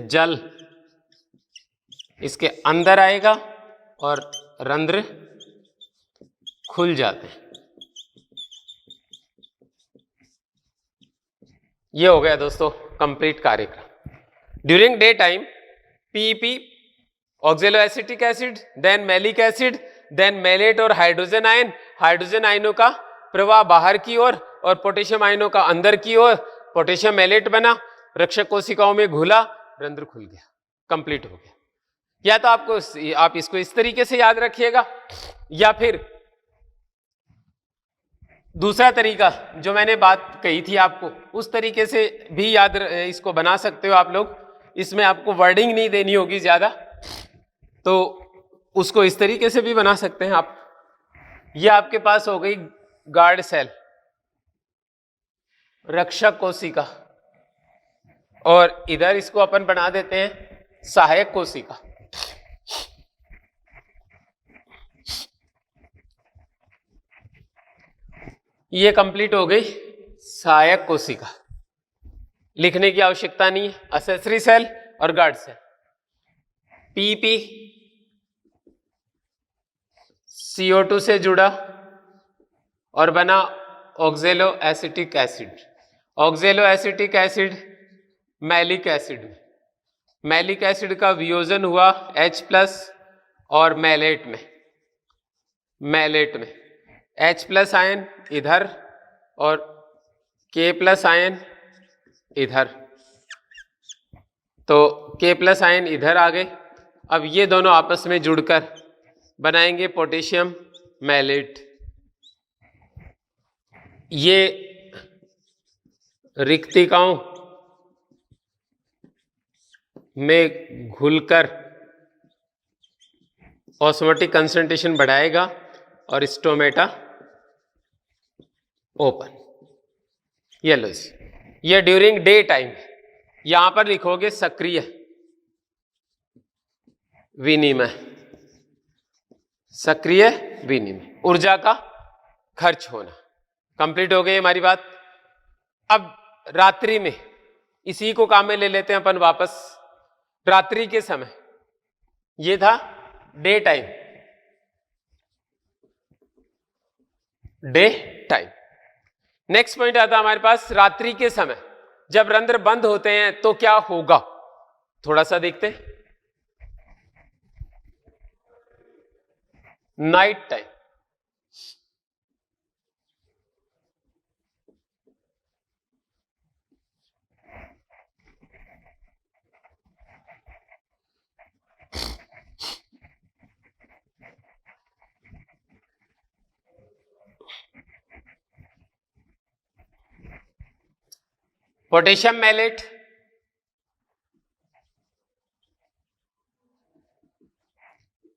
[SPEAKER 1] जल इसके अंदर आएगा और रंध्र खुल जाते हैं। ये हो गया दोस्तों कंप्लीट कार्यक्रम। During day time PEP, oxaloacetic acid, then malic acid, then malate और हाइड्रोजन आयन। हाइड्रोजन आयनों का प्रवाह बाहर की ओर और पोटेशियम आयनों का अंदर की ओर। पोटेशियम मैलेट बना, रक्षक कोशिकाओं में घुला, रंध्र खुल गया, कंप्लीट हो गया। या तो आप इसको इस तरीके से याद रखिएगा या फिर दूसरा तरीका जो मैंने बात कही थी आपको, उस तरीके से भी याद इसको बना सकते हो आप लोग। इसमें आपको वर्डिंग नहीं देनी होगी ज्यादा, तो उसको इस तरीके से भी बना सकते हैं आप। ये आपके पास हो गई गार्ड सेल, रक्षक कोशिका, और इधर इसको अपन बना देते हैं सहायक कोशिका। ये कंप्लीट हो गई सहायक कोशिका, लिखने की आवश्यकता नहीं है। असेसरी सेल और गार्ड सेल। पीपी CO2 से जुड़ा और बना ऑक्जेलो acetic acid. ऑक्जेलो acetic acid malic acid, malic acid का वियोजन हुआ H+ और मैलेट में। H+ आयन इधर और K+ आयन इधर, तो K+ आयन इधर आ गए। अब ये दोनों आपस में जुड़कर बनाएंगे पोटेशियम मैलेट। ये रिक्तिकाओं में घुलकर ऑस्मोटिक कंसंट्रेशन बढ़ाएगा और स्टोमेटा ओपन। ये लो जी, ये ड्यूरिंग डे टाइम। यहां पर लिखोगे सक्रिय विनिमय, सक्रिय विनिमय, ऊर्जा का खर्च होना। कंप्लीट हो गई हमारी बात। अब रात्रि में इसी को काम में ले लेते हैं अपन वापस। रात्रि के समय, ये था day time. Day time. Next point आता है हमारे पास रात्रि के समय जब रंध्र बंद होते हैं तो क्या होगा, थोड़ा सा देखते हैं। Night time. पोटेशियम मैलेट,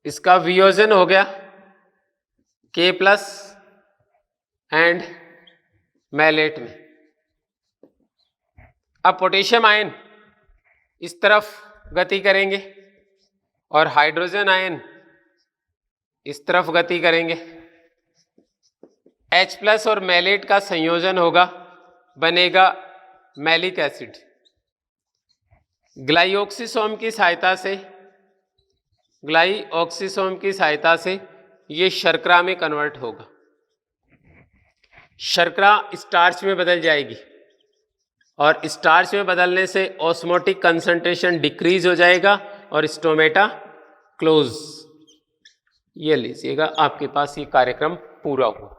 [SPEAKER 1] इसका वियोजन हो गया K प्लस एंड मैलेट में। अब पोटेशियम आयन इस तरफ गति करेंगे और हाइड्रोजन आयन इस तरफ गति करेंगे। H प्लस और मैलेट का संयोजन होगा, बनेगा मैलिक एसिड। ग्लाइऑक्सीसोम की सहायता से ये शर्करा में कन्वर्ट होगा। शर्करा स्टार्च में बदल जाएगी और स्टार्च में बदलने से ऑस्मोटिक कंसंट्रेशन डिक्रीज हो जाएगा और स्टोमेटा क्लोज। ये लीजिएगा, आपके पास ये कार्यक्रम पूरा हुआ।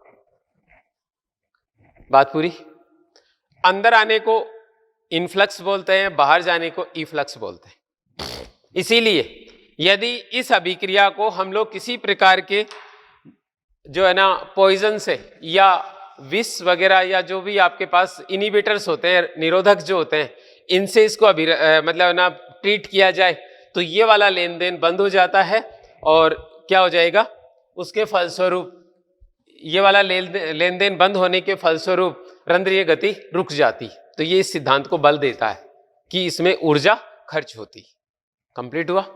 [SPEAKER 1] बात पूरी। अंदर आने को इनफ्लक्स बोलते हैं, बाहर जाने को इफ्लक्स बोलते हैं। इसीलिए यदि इस अभिक्रिया को हम लोग किसी प्रकार के जो है ना पॉइजन से या विष वगैरह या जो भी आपके पास इनिबिटर्स होते हैं, निरोधक जो होते हैं, इनसे इसको मतलब ना ट्रीट किया जाए तो ये वाला लेन देन बंद हो जाता है और क्या हो जाएगा, उसके फलस्वरूप ये वाला लेन देन बंद होने के फलस्वरूप रंध्रीय गति रुक जाती। तो ये इस सिद्धांत को बल देता है कि इसमें ऊर्जा खर्च होती। कंप्लीट हुआ,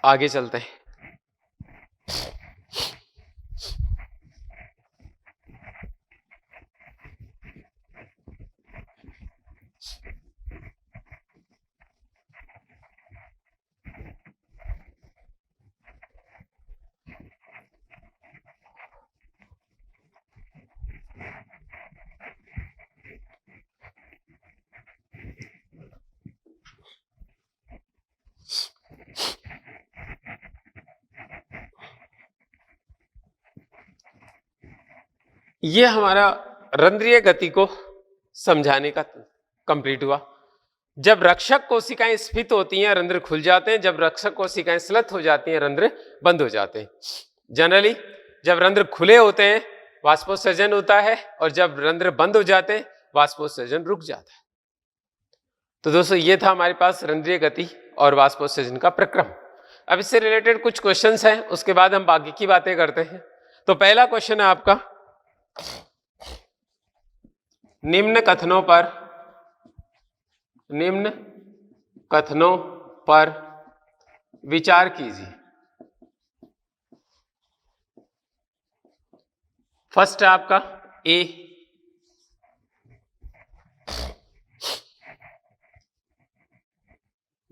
[SPEAKER 1] आगे चलते हैं। ये हमारा रंध्रीय गति को समझाने का कंप्लीट हुआ। जब रक्षक कोशिकाएं स्फीत होती हैं रंध्र खुल जाते हैं, जब रक्षक कोशिकाएं स्लथ हो जाती हैं रंध्र बंद हो जाते हैं। जनरली जब रंध्र खुले होते हैं वाष्पोत्सर्जन होता है और जब रंध्र बंद हो जाते हैं वाष्पोत्सर्जन रुक जाता है। तो दोस्तों ये था हमारे पास रंध्रीय गति और वाष्पोत्सर्जन का प्रक्रम। अब इससे रिलेटेड कुछ क्वेश्चंस हैं, उसके बाद हम बाकी की बातें करते हैं। तो पहला क्वेश्चन है आपका, निम्न कथनों पर विचार कीजिए। फर्स्ट है आपका ए,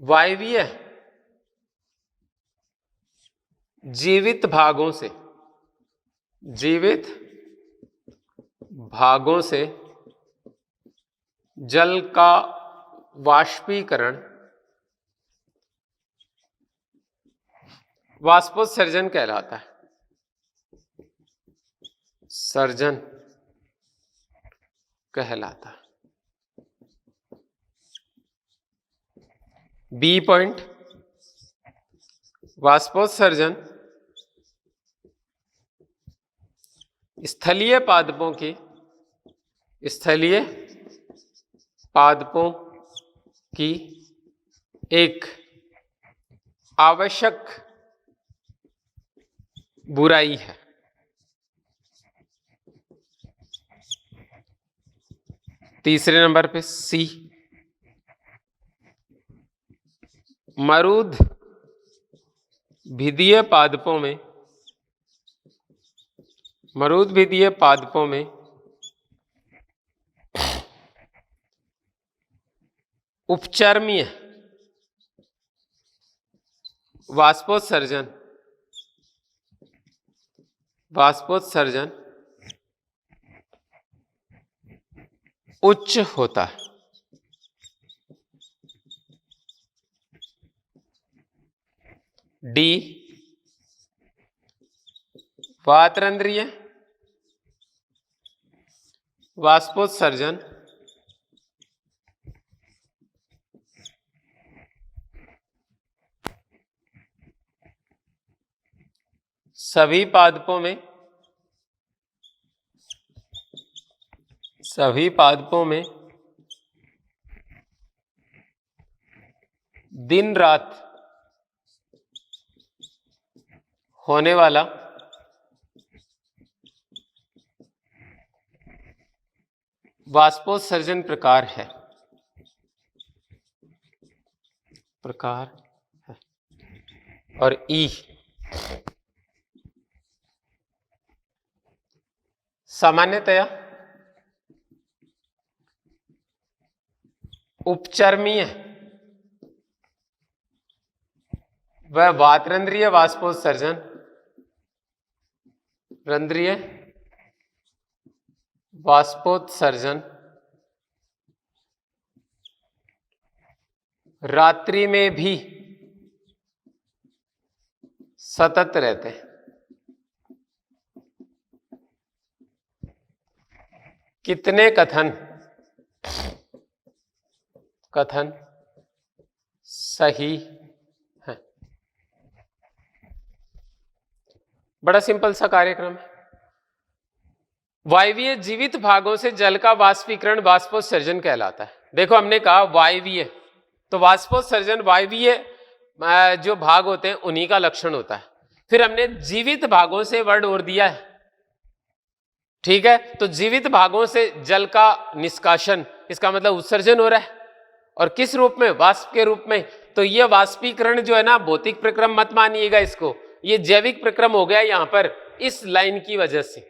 [SPEAKER 1] वायवीय जीवित भागों से जल का वाष्पीकरण वाष्पोत्सर्जन कहलाता है। सर्जन कहलाता है। बी पॉइंट, वाष्पोत्सर्जन स्थलीय पादपों की एक आवश्यक बुराई है। तीसरे नंबर पे सी, मरुद भिदीय पादपों में उपचर्मीय वाष्पोत्सर्जन उच्च होता है। डी, वातरंध्रीय वाष्पोत्सर्जन सभी पादपों में दिन रात होने वाला वाष्पोत्सर्जन प्रकार है। और ई, सामान्यतया उपचर्मीय व वातरंध्रीय वाष्पोत्सर्जन रंध्रीय वाष्पोत्सर्जन रात्रि में भी सतत रहते हैं। कितने कथन सही है? बड़ा सिंपल सा कार्यक्रम है। वायवीय जीवित भागों से जल का वाष्पीकरण वाष्पोत्सर्जन कहलाता है। देखो हमने कहा वायवीय, तो वाष्पोत्सर्जन वायवीय जो भाग होते हैं उन्हीं का लक्षण होता है। फिर हमने जीवित भागों से वर्ड और दिया है, ठीक है। तो जीवित भागों से जल का निष्कासन, इसका मतलब उत्सर्जन हो रहा है, और किस रूप में? वाष्प के रूप में। तो ये वाष्पीकरण जो है ना, भौतिक प्रक्रम मत मानिएगा इसको, ये जैविक प्रक्रम हो गया यहां पर इस लाइन की वजह से।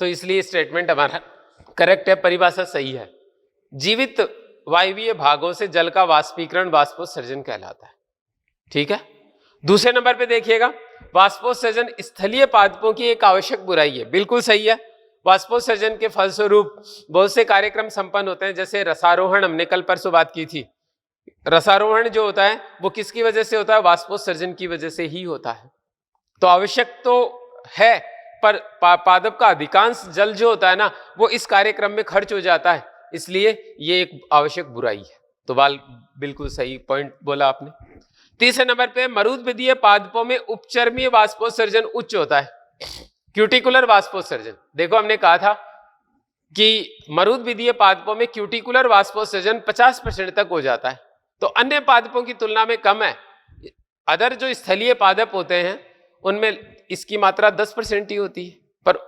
[SPEAKER 1] तो इसलिए स्टेटमेंट हमारा करेक्ट है, परिभाषा सही है। जीवित वायवीय भागों से जल का वाष्पीकरण वाष्पोत्सर्जन कहलाता है, ठीक है। दूसरे नंबर पे देखिएगा, वाष्पोत्सर्जन स्थलीय पादपों की एक आवश्यक बुराई है। बिल्कुल सही है। वाष्पोत्सर्जन के फलस्वरूप बहुत से कार्यक्रम संपन्न होते हैं, जैसे रसारोहण, हमने कल परसों बात की थी। रसारोहण जो होता है वो किसकी वजह से होता है? वाष्पोत्सर्जन की वजह से ही होता है। तो आवश्यक तो है, पर पादप का अधिकांश जल जो होता है ना, वो इस कार्यक्रम में खर्च हो जाता है, इसलिए ये एक आवश्यक बुराई है। तो बिल्कुल सही पॉइंट बोला आपने। तीसरे नंबर पे, मरुद्भिदीय पादपों में उपचर्मीय वाष्पोत्सर्जन उच्च होता है। क्यूटिकुलर वाष्पोत्सर्जन, देखो हमने कहा था कि मरुद्भिदीय पादपों में क्यूटिकुलर वाष्पोत्सर्जन 50% तक हो जाता है, तो अन्य पादपों की तुलना में कम है। अदर जो स्थलीय पादप होते हैं उनमें इसकी मात्रा 10% ही होती है, पर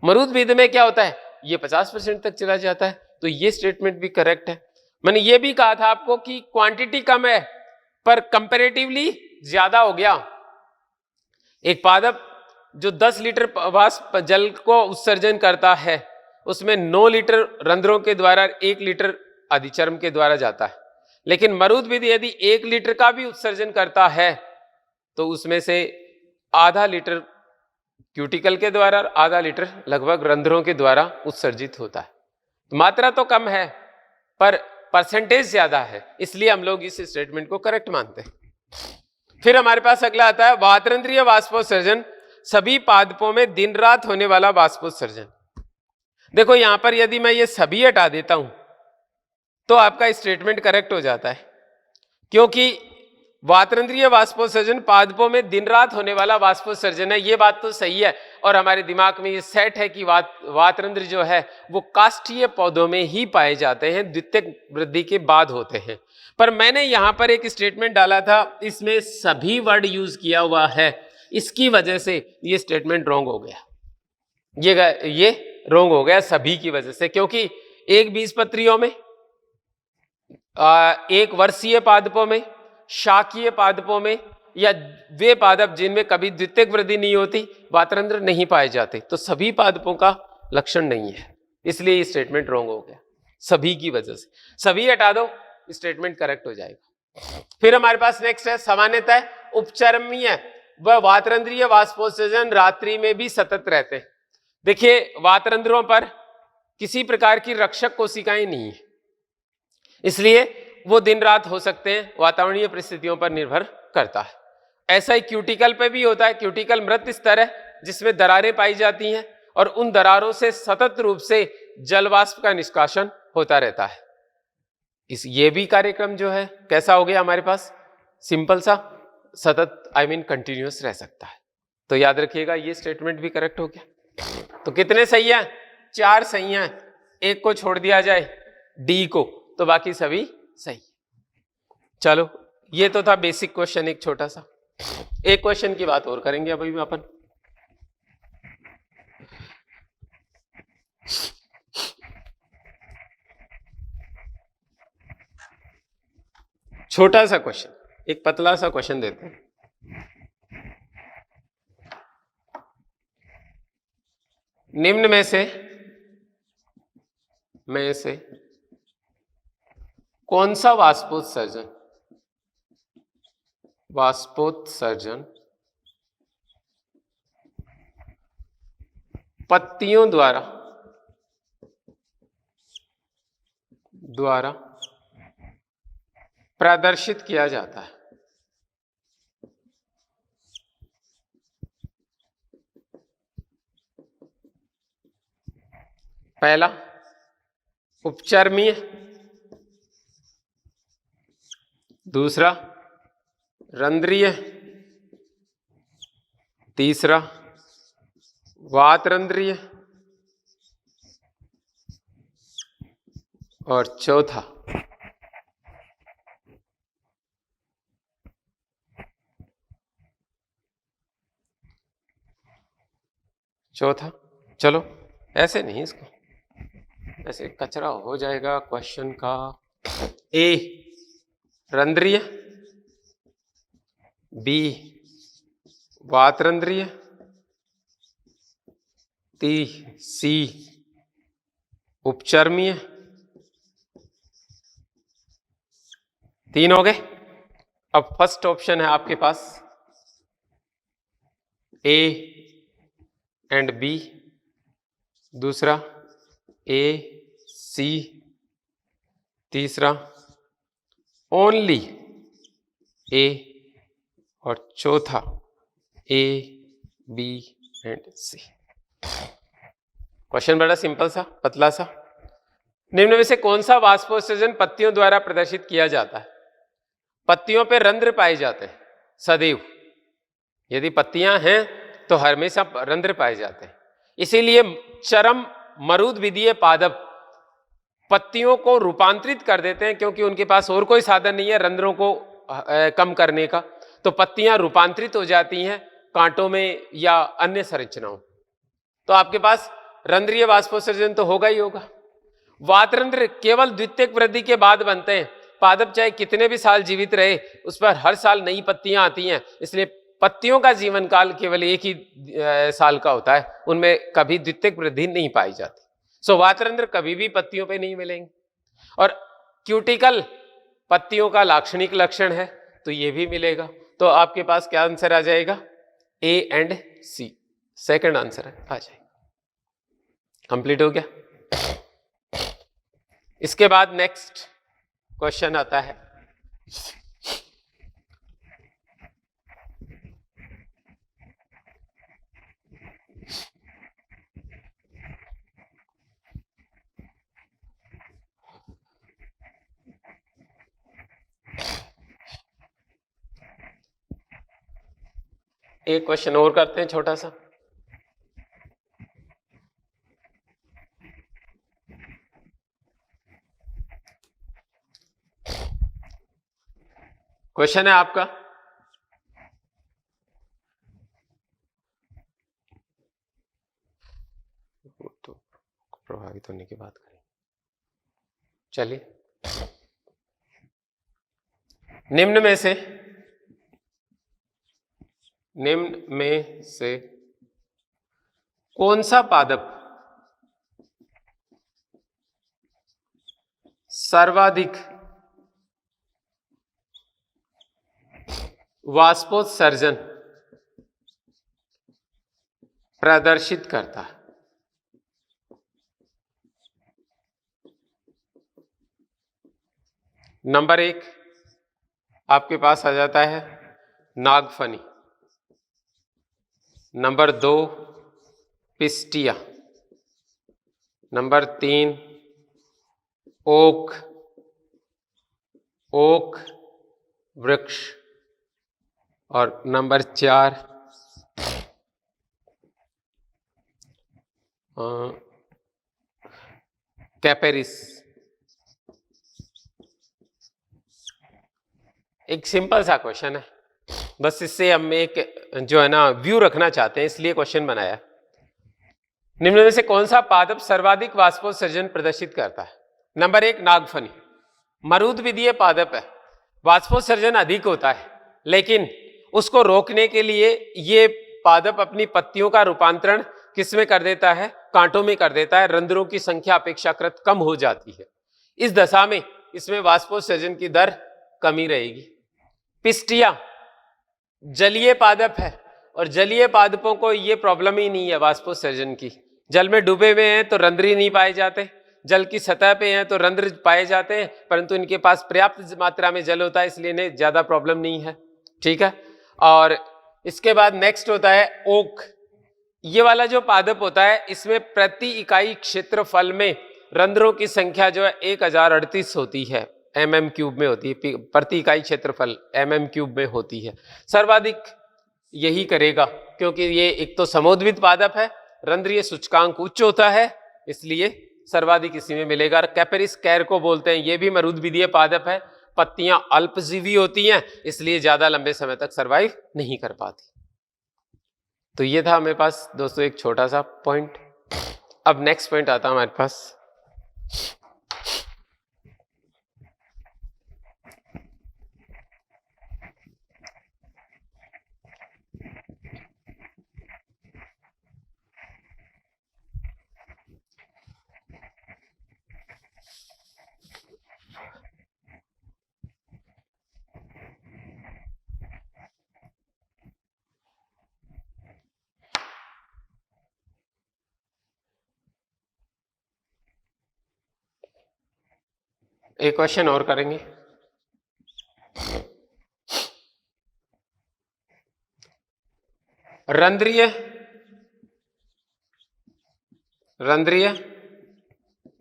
[SPEAKER 1] मरुद्भिद में क्या होता है? ये 50% तक चला जाता है। तो ये स्टेटमेंट भी करेक्ट है। मैंने ये भी कहा था आपको कि क्वांटिटी कम है पर कंपैरेटिवली ज्यादा हो गया। एक पादप जो 10 लीटर वाष्प जल को उत्सर्जन करता है, उसमें 9 लीटर रंध्रों के द्वारा 1 लीटर अधिचर्म के द्वारा जाता है। लेकिन मरुद्भिद यदि 1 लीटर का भी उत्सर्जन करता है तो उसमें से आधा लीटर क्यूटिकल के द्वारा और आधा लीटर लगभग रंध्रों के द्वारा उत्सर्जित होता है। तो मात्रा तो कम है पर परसेंटेज ज्यादा है, इसलिए हम लोग इस स्टेटमेंट को करेक्ट मानते हैं। फिर हमारे पास अगला आता है वातरंध्रीय वाष्पोत्सर्जन सभी पादपों में दिन रात होने वाला वाष्पोत्सर्जन। देखो यहां पर यदि मैं ये सभी हटा देता हूं तो आपका स्टेटमेंट करेक्ट हो जाता है, क्योंकि वातरंध्रीय वाष्पोत्सर्जन पादपों में दिन रात होने वाला वाष्पोत्सर्जन है। ये बात तो सही है और हमारे दिमाग में ये सेट है कि वातरंध्र जो है वो काष्ठीय पौधों में ही पाए जाते हैं, द्वितीयक वृद्धि के बाद होते हैं। पर मैंने यहां पर एक स्टेटमेंट डाला था, इसमें सभी वर्ड यूज किया हुआ है, इसकी वजह से ये स्टेटमेंट रॉन्ग हो गया। ये रॉन्ग हो गया सभी की वजह से, क्योंकि एक बीजपत्रियों में, एक वर्षीय पादपों में, शाकीय पादपों में या वे पादप जिनमें कभी द्वितीयक वृद्धि नहीं होती, वातरंध्र नहीं पाए जाते, तो सभी पादपों का लक्षण नहीं है, इसलिए ये स्टेटमेंट रॉन्ग हो गया सभी की वजह से। सभी हटा दो, स्टेटमेंट करेक्ट हो जाएगा। फिर हमारे पास नेक्स्ट है सामान्यतः उपचर्मीय वह वातरंध्रीय वाष्पोत्सर्जन रात्रि में भी सतत रहते हैं। देखिए, वातरंध्रों पर किसी प्रकार की रक्षक कोशिकाएं नहीं है, इसलिए वो दिन रात हो सकते हैं, वातावरणीय परिस्थितियों पर निर्भर करता है। ऐसा ही क्यूटिकल पे भी होता है। क्यूटिकल मृत स्तर है जिसमें दरारें पाई जाती हैं और उन दरारों से सतत रूप से जलवाष्प का निष्कासन होता रहता है। ये भी कार्यक्रम जो है कैसा हो गया हमारे पास, सिंपल सा, सतत कंटिन्यूअस रह सकता है। तो याद रखिएगा ये स्टेटमेंट भी करेक्ट हो गया। तो कितने सही है? 4 सही हैं। एक को छोड़ दिया जाए, डी को, तो बाकी सभी सही। चलो, ये तो था बेसिक क्वेश्चन, एक छोटा सा। एक क्वेश्चन की बात और करेंगे अभी अपन। छोटा सा क्वेश्चन, एक पतला सा क्वेश्चन देते हैं। निम्न में से कौन सा वाष्पोत्सर्जन पत्तियों द्वारा प्रदर्शित किया जाता है? पहला उपचर्मीय, दूसरा रंध्रीय, तीसरा वातरंध्रीय और चौथा चलो ऐसे नहीं, इसको ऐसे कचरा हो जाएगा क्वेश्चन का। ए रंध्रीय, बी वातरंध्रीय, सी उपचर्मीय। 3 हो गए। अब फर्स्ट ऑप्शन है आपके पास ए एंड बी, दूसरा ए सी, तीसरा ओनली ए और चौथा A B and C. Question बड़ा सिंपल सा, पतला सा। निम्न में से कौन सा वाष्पोत्सर्जन पत्तियों द्वारा प्रदर्शित किया जाता है? पत्तियों पे रंध्र पाए जाते हैं सदैव। यदि पत्तियां हैं तो हमेशा रंध्र पाए जाते हैं। इसीलिए चरम मरुद्विदीय पादप पत्तियों को रूपांतरित कर देते हैं, क्योंकि उनके पास और कोई साधन नहीं है रंध्रों को कम करने का। तो पत्तियां रूपांतरित हो जाती हैं कांटों में या अन्य संरचनाओं। तो आपके पास रंध्रीय वाष्पोत्सर्जन तो होगा ही होगा। वातरंध्र केवल द्वितीयक वृद्धि के बाद बनते हैं। पादप चाहे कितने भी साल जीवित रहे, उस पर हर साल नई पत्तियां आती हैं, इसलिए पत्तियों का जीवन काल केवल एक ही साल का होता है, उनमें कभी द्वितीयक वृद्धि नहीं पाई जाती। सो वातरंध्र कभी भी पत्तियों पे नहीं मिलेंगे। और क्यूटिकल पत्तियों का लाक्षणिक लक्षण है, तो ये भी मिलेगा। तो आपके पास क्या आंसर आ जाएगा? A and C second answer है, आ जाएगा। कंप्लीट हो गया। इसके बाद नेक्स्ट क्वेश्चन आता है, एक क्वेश्चन और करते हैं छोटा सा। क्वेश्चन है आपका, तो प्रभावित होने की बात करें। चलिए, निम्न में से कौन सा पादप सर्वाधिक वाष्पोत्सर्जन प्रदर्शित करता है। नंबर 1 आपके पास आ जाता है नागफनी। Number 2 pistia. नंबर 3 ओक वृक्ष। और नंबर 4 कैपेरिस। एक सिंपल सा क्वेश्चन है, बस इससे हम एक जो है ना व्यू रखना चाहते हैं, इसलिए क्वेश्चन बनाया। निम्न में से कौन सा पादप सर्वाधिक वाष्पोत्सर्जन प्रदर्शित करता है? नंबर 1 नागफनी। मरुद्विदीय पादप है, वाष्पोत्सर्जन अधिक होता है, लेकिन उसको रोकने के लिए ये पादप अपनी पत्तियों का रूपांतरण किस में कर देता है? कांटों में कर देता है। रंध्रों की संख्या अपेक्षाकृत कम हो जाती है। इस दशा में इसमें वाष्पोत्सर्जन की दर कमी रहेगी। पिस्टिया जलीय पादप है, और जलीय पादपों को ये प्रॉब्लम ही नहीं है वाष्पोत्सर्जन की। जल में डूबे हुए हैं तो रंध्र ही नहीं पाए जाते, जल की सतह पे हैं तो रंध्र पाए जाते हैं, परंतु इनके पास पर्याप्त मात्रा में जल होता है, इसलिए इन्हें ज्यादा प्रॉब्लम नहीं है। ठीक है। और इसके बाद नेक्स्ट होता है ओक। ये वाला जो पादप होता है, इसमें प्रति इकाई क्षेत्रफल में रंध्रों की संख्या जो है 1038 होती है, mm³ में होती है। प्रति इकाई क्षेत्रफल mm³ में होती है। सर्वाधिक यही करेगा, क्योंकि ये एक तो समोद्भिद पादप है, रंध्रीय सूचकांक उच्च होता है, इसलिए सर्वाधिक इसी में मिलेगा। कैपेरिस कैर को बोलते हैं, ये भी मरुद्विदीय पादप है। पत्तियां अल्पजीवी होती हैं, इसलिए ज्यादा लंबे समय तक सर्वाइव नहीं कर पाती। तो ये था हमारे पास दोस्तों एक छोटा सा पॉइंट। अब नेक्स्ट पॉइंट आता है हमारे पास। एक क्वेश्चन और करेंगे। रंध्रीय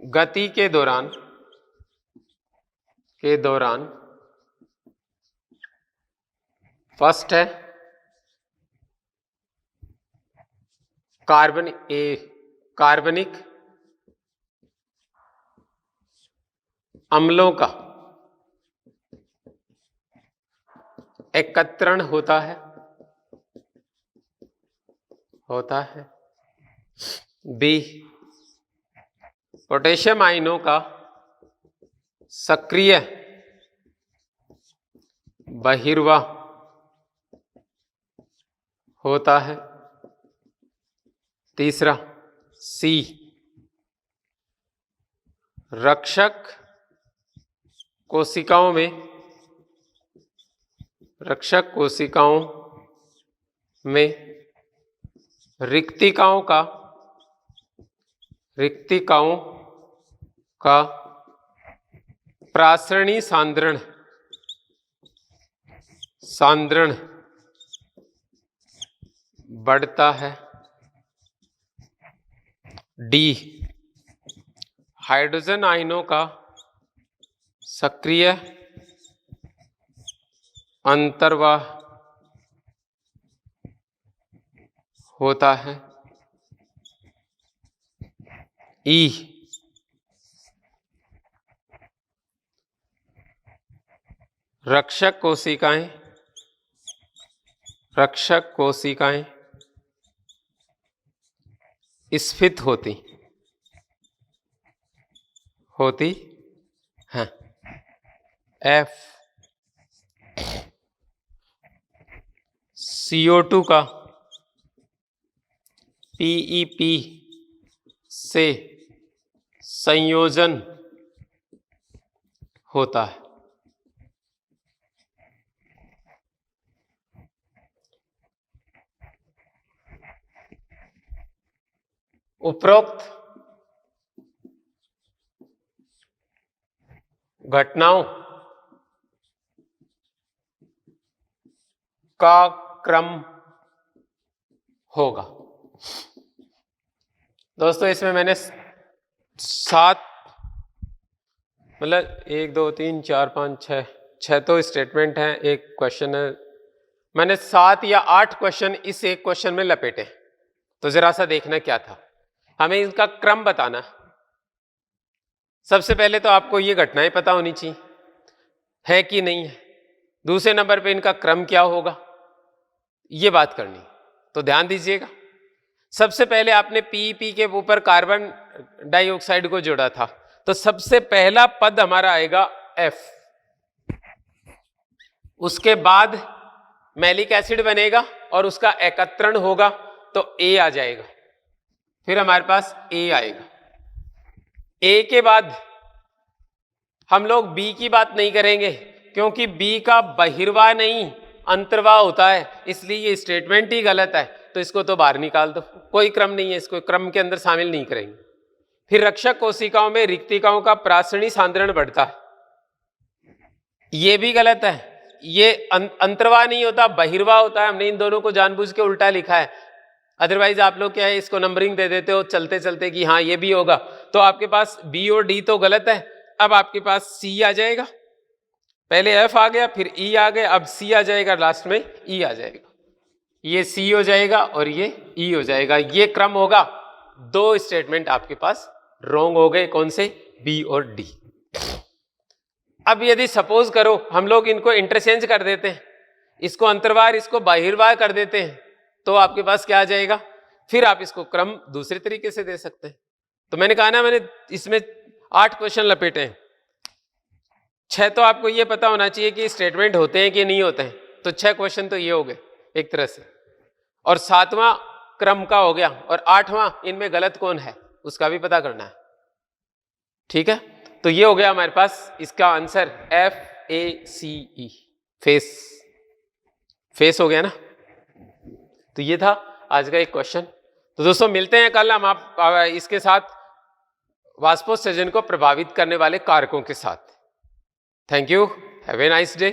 [SPEAKER 1] गति के दौरान फर्स्ट है कार्बनिक अम्लों का एकत्रण होता है। बी पोटेशियम आयनों का सक्रिय बहिर्वाह होता है। तीसरा सी रक्षक कोशिकाओं में रिक्तिकाओं का प्रासरणी सांद्रण बढ़ता है। डी हाइड्रोजन आयनों का सक्रिय अंतर्वाह होता है। ई रक्षक कोशिकाएं स्फीत होती हैं। एफ CO2 का PEP से संयोजन होता है। उपरोक्त घटनाओं का क्रम होगा। दोस्तों इसमें मैंने 7 मतलब 1 2 3 4 5 6 तो स्टेटमेंट हैं, एक क्वेश्चन है। मैंने 7 या 8 क्वेश्चन इस एक क्वेश्चन में लपेटे। तो जरा सा देखना क्या था, हमें इनका क्रम बताना। सबसे पहले तो आपको ये घटनाएं पता होनी चाहिए है कि नहीं है। दूसरे नंबर पे इनका क्रम क्या होगा, ये बात करनी। तो ध्यान दीजिएगा, सबसे पहले आपने पीईपी के ऊपर कार्बन डाइऑक्साइड को जोड़ा था, तो सबसे पहला पद हमारा आएगा F। उसके बाद मैलिक एसिड बनेगा और उसका एकत्रण होगा तो A आ जाएगा। फिर हमारे पास A आएगा। A के बाद हम लोग B की बात नहीं करेंगे क्योंकि B का बहिर्वाह नहीं अंतर्वाह होता है, इसलिए ये स्टेटमेंट ही गलत है, तो इसको तो बाहर निकाल दो। कोई क्रम नहीं है, इसको क्रम के अंदर शामिल नहीं करेंगे। फिर रक्षक कोशिकाओं में रिक्तिकाओं का प्रासनी सांद्रण बढ़ता है, ये भी गलत है। ये अंतर्वाह नहीं होता, बहिर्वाह होता है। हमने इन दोनों को जानबूझ के उल्टा लिखा है, अदरवाइज आप लोग क्या है इसको नंबरिंग दे देते हो चलते चलते कि हाँ ये भी होगा। तो आपके पास बी और डी तो गलत है। अब आपके पास सी आ जाएगा, पहले एफ आ गया फिर ई आ गया, अब सी आ जाएगा, लास्ट में ई आ जाएगा। ये सी हो जाएगा और ये ई हो जाएगा, ये क्रम होगा। 2 स्टेटमेंट आपके पास रॉन्ग हो गए, कौन से, बी और डी। अब यदि सपोज करो हम लोग इनको इंटरचेंज कर देते हैं, इसको अंतर्वाह इसको बाहिर्वाह कर देते हैं, तो आपके पास क्या आ जाएगा। फिर आप इसको क्रम दूसरे तरीके से दे सकते हैं। तो मैंने कहा ना, मैंने इसमें 8 क्वेश्चन लपेटे हैं। 6 तो आपको ये पता होना चाहिए कि स्टेटमेंट होते हैं कि नहीं होते हैं, तो 6 क्वेश्चन तो ये हो गए एक तरह से, और 7वां क्रम का हो गया, और 8वां इनमें गलत कौन है उसका भी पता करना है। ठीक है, तो ये हो गया हमारे पास इसका आंसर FACE, फेस हो गया ना। तो ये था आज का एक क्वेश्चन। तो दोस्तों मिलते हैं कल हम आप इसके साथ वाष्पोत्सर्जन को प्रभावित करने वाले कारकों के साथ। Thank you, have a nice day.